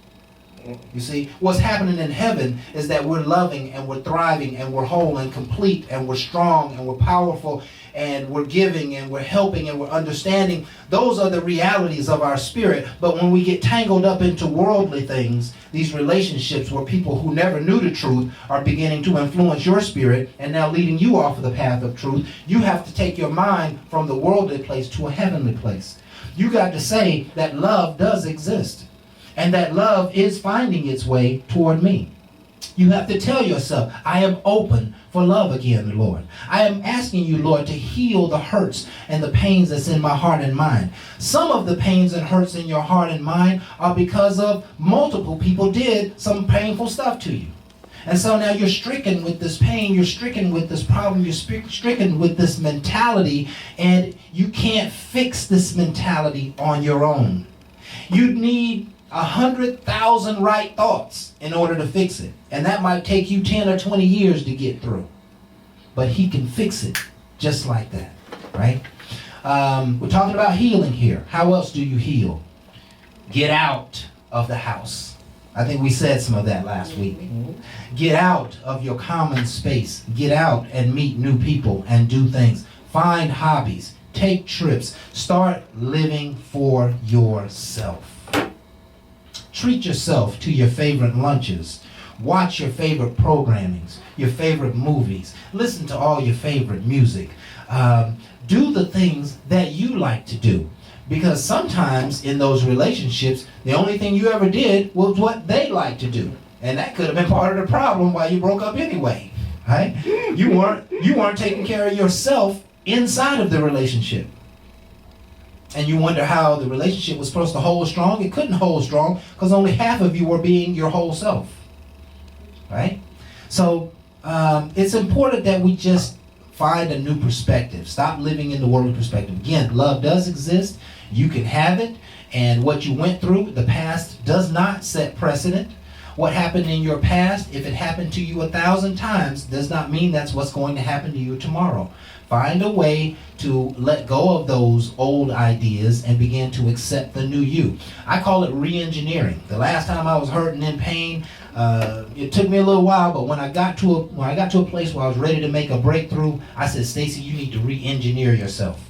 You see, what's happening in heaven is that we're loving and we're thriving and we're whole and complete and we're strong and we're powerful and we're giving and we're helping and we're understanding. Those are the realities of our spirit. But when we get tangled up into worldly things, these relationships where people who never knew the truth are beginning to influence your spirit and now leading you off of the path of truth, you have to take your mind from the worldly place to a heavenly place. You got to say that love does exist. And that love is finding its way toward me. You have to tell yourself, I am open for love again, Lord. I am asking you, Lord, to heal the hurts and the pains that's in my heart and mind. Some of the pains and hurts in your heart and mind are because of multiple people did some painful stuff to you. And so now you're stricken with this pain, you're stricken with this problem, you're stricken with this mentality, and you can't fix this mentality on your own. You need 100,000 right thoughts in order to fix it. And that might take you 10 or 20 years to get through. But he can fix it just like that, right? We're talking about healing here. How else do you heal? Get out of the house. I think we said some of that last week. Get out of your common space. Get out and meet new people and do things. Find hobbies. Take trips. Start living for yourself. Treat yourself to your favorite lunches. Watch your favorite programmings, your favorite movies. Listen to all your favorite music. Do the things that you like to do. Because sometimes in those relationships, the only thing you ever did was what they like to do. And that could have been part of the problem why you broke up anyway. Right? You weren't taking care of yourself inside of the relationship. And you wonder how the relationship was supposed to hold strong. It couldn't hold strong because only half of you were being your whole self. Right? So it's important that we just find a new perspective. Stop living in the worldly perspective. Again, love does exist. You can have it. And what you went through, the past does not set precedent. What happened in your past, if it happened to you 1,000 times, does not mean that's what's going to happen to you tomorrow. Find a way to let go of those old ideas and begin to accept the new you. I call it re-engineering. The last time I was hurt and in pain, it took me a little while, but when I got to a place where I was ready to make a breakthrough, I said, Stacy, you need to re-engineer yourself.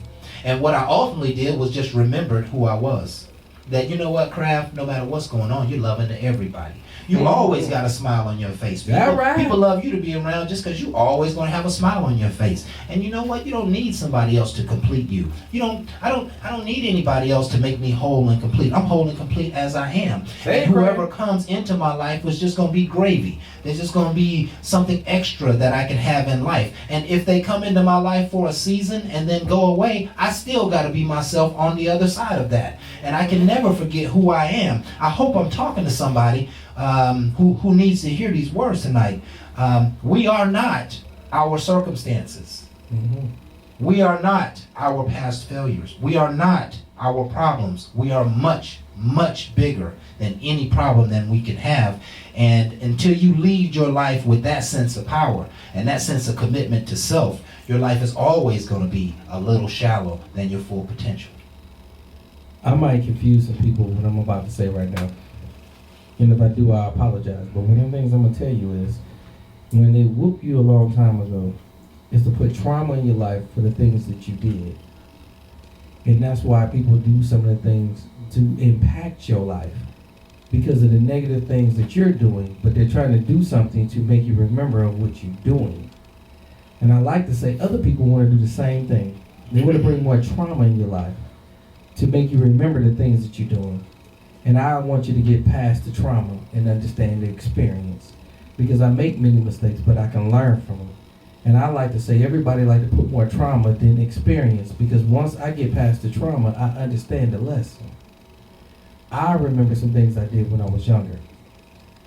And what I ultimately did was just remembered who I was. That, you know what, Kraft, no matter what's going on, you're loving to everybody. You always got a smile on your face. People love you to be around just because you always going to have a smile on your face. And you know what? You don't need somebody else to complete you. I don't need anybody else to make me whole and complete. I'm whole and complete as I am. And whoever comes into my life is just going to be gravy. There's just going to be something extra that I can have in life. And if they come into my life for a season and then go away, I still got to be myself on the other side of that. And I can never forget who I am. I hope I'm talking to somebody who needs to hear these words tonight. We are not our circumstances. Mm-hmm. We are not our past failures. We are not our problems. We are much, much bigger than any problem that we can have. And until you lead your life with that sense of power and that sense of commitment to self, your life is always going to be a little shallow than your full potential. I might confuse some people what I'm about to say right now. And if I do, I apologize. But one of the things I'm going to tell you is, when they whooped you a long time ago, is to put trauma in your life for the things that you did. And that's why people do some of the things to impact your life. because of the negative things that you're doing, but they're trying to do something to make you remember of what you're doing. And I like to say other people want to do the same thing. They want to bring more trauma in your life to make you remember the things that you're doing. And I want you to get past the trauma and understand the experience. Because I make many mistakes, but I can learn from them. And I like to say everybody like to put more trauma than experience, because once I get past the trauma, I understand the lesson. I remember some things I did when I was younger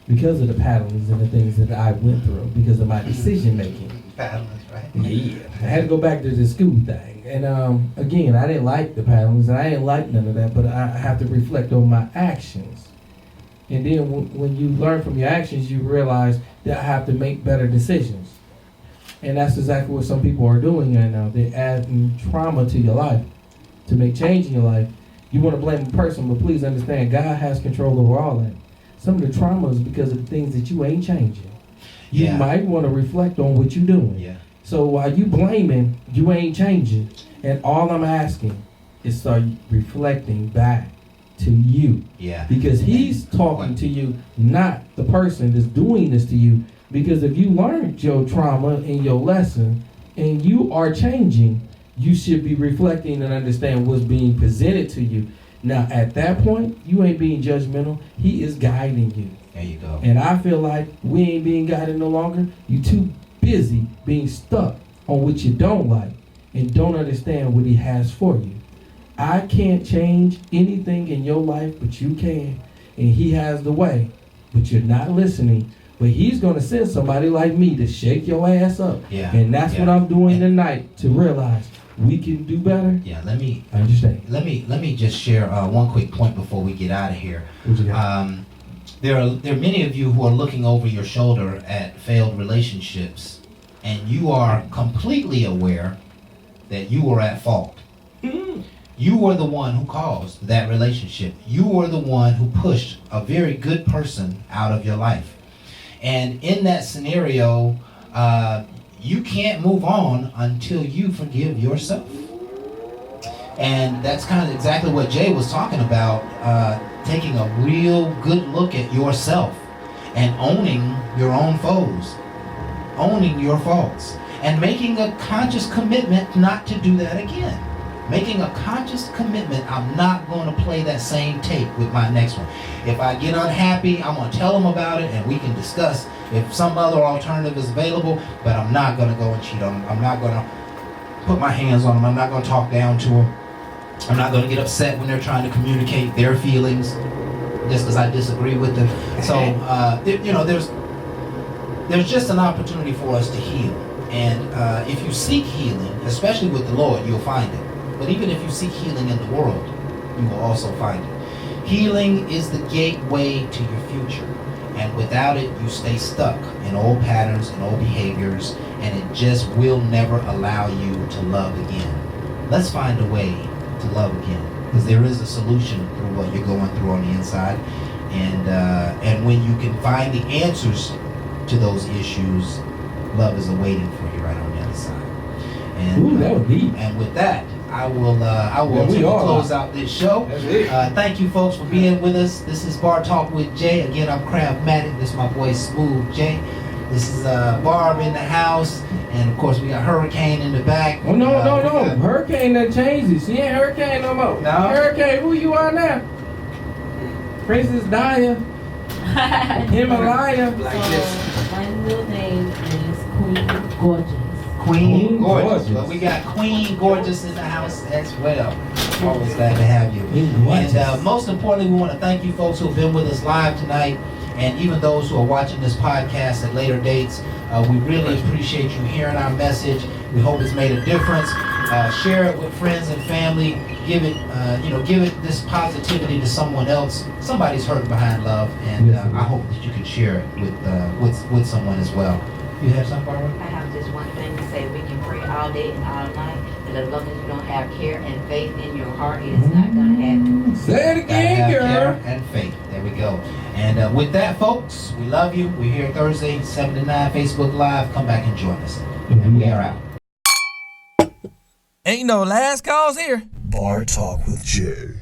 because of the patterns and the things that I went through because of my decision making. Patterns, right? Yeah, I had to go back to the school thing. And again, I didn't like the patterns and I didn't like none of that, but I have to reflect on my actions. And then when you learn from your actions, you realize that I have to make better decisions. And that's exactly what some people are doing right now. They're adding trauma to your life to make change in your life. You want to blame a person, but please understand, God has control over all that. Some of the trauma is because of the things that you ain't changing. You might want to reflect on what you're doing. Yeah. So while you blaming, you ain't changing. And all I'm asking is start reflecting back to you. Yeah. Because he's talking to you, not the person that's doing this to you. Because if you learned your trauma and your lesson and you are changing, you should be reflecting and understand what's being presented to you. Now, at that point, you ain't being judgmental. He is guiding you. There you go. And I feel like we ain't being guided no longer. You too busy being stuck on what you don't like and don't understand what he has for you. I can't change anything in your life, but you can. And he has the way, but you're not listening. But he's going to send somebody like me to shake your ass up. Yeah. And that's what I'm doing tonight, to realize we can do better. Yeah, let me understand. Let me just share one quick point before we get out of here. What you got? There are many of you who are looking over your shoulder at failed relationships, and you are completely aware that you were at fault. You were the one who caused that relationship. You were the one who pushed a very good person out of your life. And in that scenario, you can't move on until you forgive yourself. And that's kind of exactly what Jay was talking about, taking a real good look at yourself and owning your own foes, owning your faults, and making a conscious commitment not to do that again. Making a conscious commitment, I'm not going to play that same tape with my next one. If I get unhappy, I'm going to tell them about it and we can discuss if some other alternative is available, but I'm not going to go and cheat on them. I'm not going to put my hands on them. I'm not going to talk down to them. I'm not going to get upset when they're trying to communicate their feelings just because I disagree with them. So, there's just an opportunity for us to heal. And if you seek healing, especially with the Lord, you'll find it. But even if you seek healing in the world, you will also find it. Healing is the gateway to your future. And without it, you stay stuck in old patterns and old behaviors, and it just will never allow you to love again. Let's find a way to love again, because there is a solution through what you're going through on the inside. And when you can find the answers to those issues, love is awaiting for you right on the other side. And, ooh, that was deep. And with that, I will close out this show. Thank you folks for being with us. This is Bar Talk with Jay. Again, I'm Craftmatic. This is my boy Smooth Jay. This is Barb in the house. And of course we got Hurricane in the back. Oh no. Hurricane done changed it. She ain't Hurricane no more. No. Hurricane, who you are now? Princess Dia. Himalaya. My middle name is Queen Gorgeous. Queen Gorgeous. But we got Queen Gorgeous in the house as well. Always glad to have you. And most importantly, we want to thank you folks who have been with us live tonight, and even those who are watching this podcast at later dates. We really appreciate you hearing our message. We hope it's made a difference. Share it with friends and family. Give it this positivity to someone else. Somebody's hurting behind love, and I hope that you can share it with someone as well. You have something, Barbara? I have just one thing to say. We can pray all day and all night, but as long as you don't have care and faith in your heart, it is not going to happen. Say it again, girl. Care and faith. There we go. And with that, folks, we love you. We're here Thursday, 7 to 9, Facebook Live. Come back and join us. And we are out. Ain't no last calls here. Bar Talk with Jay.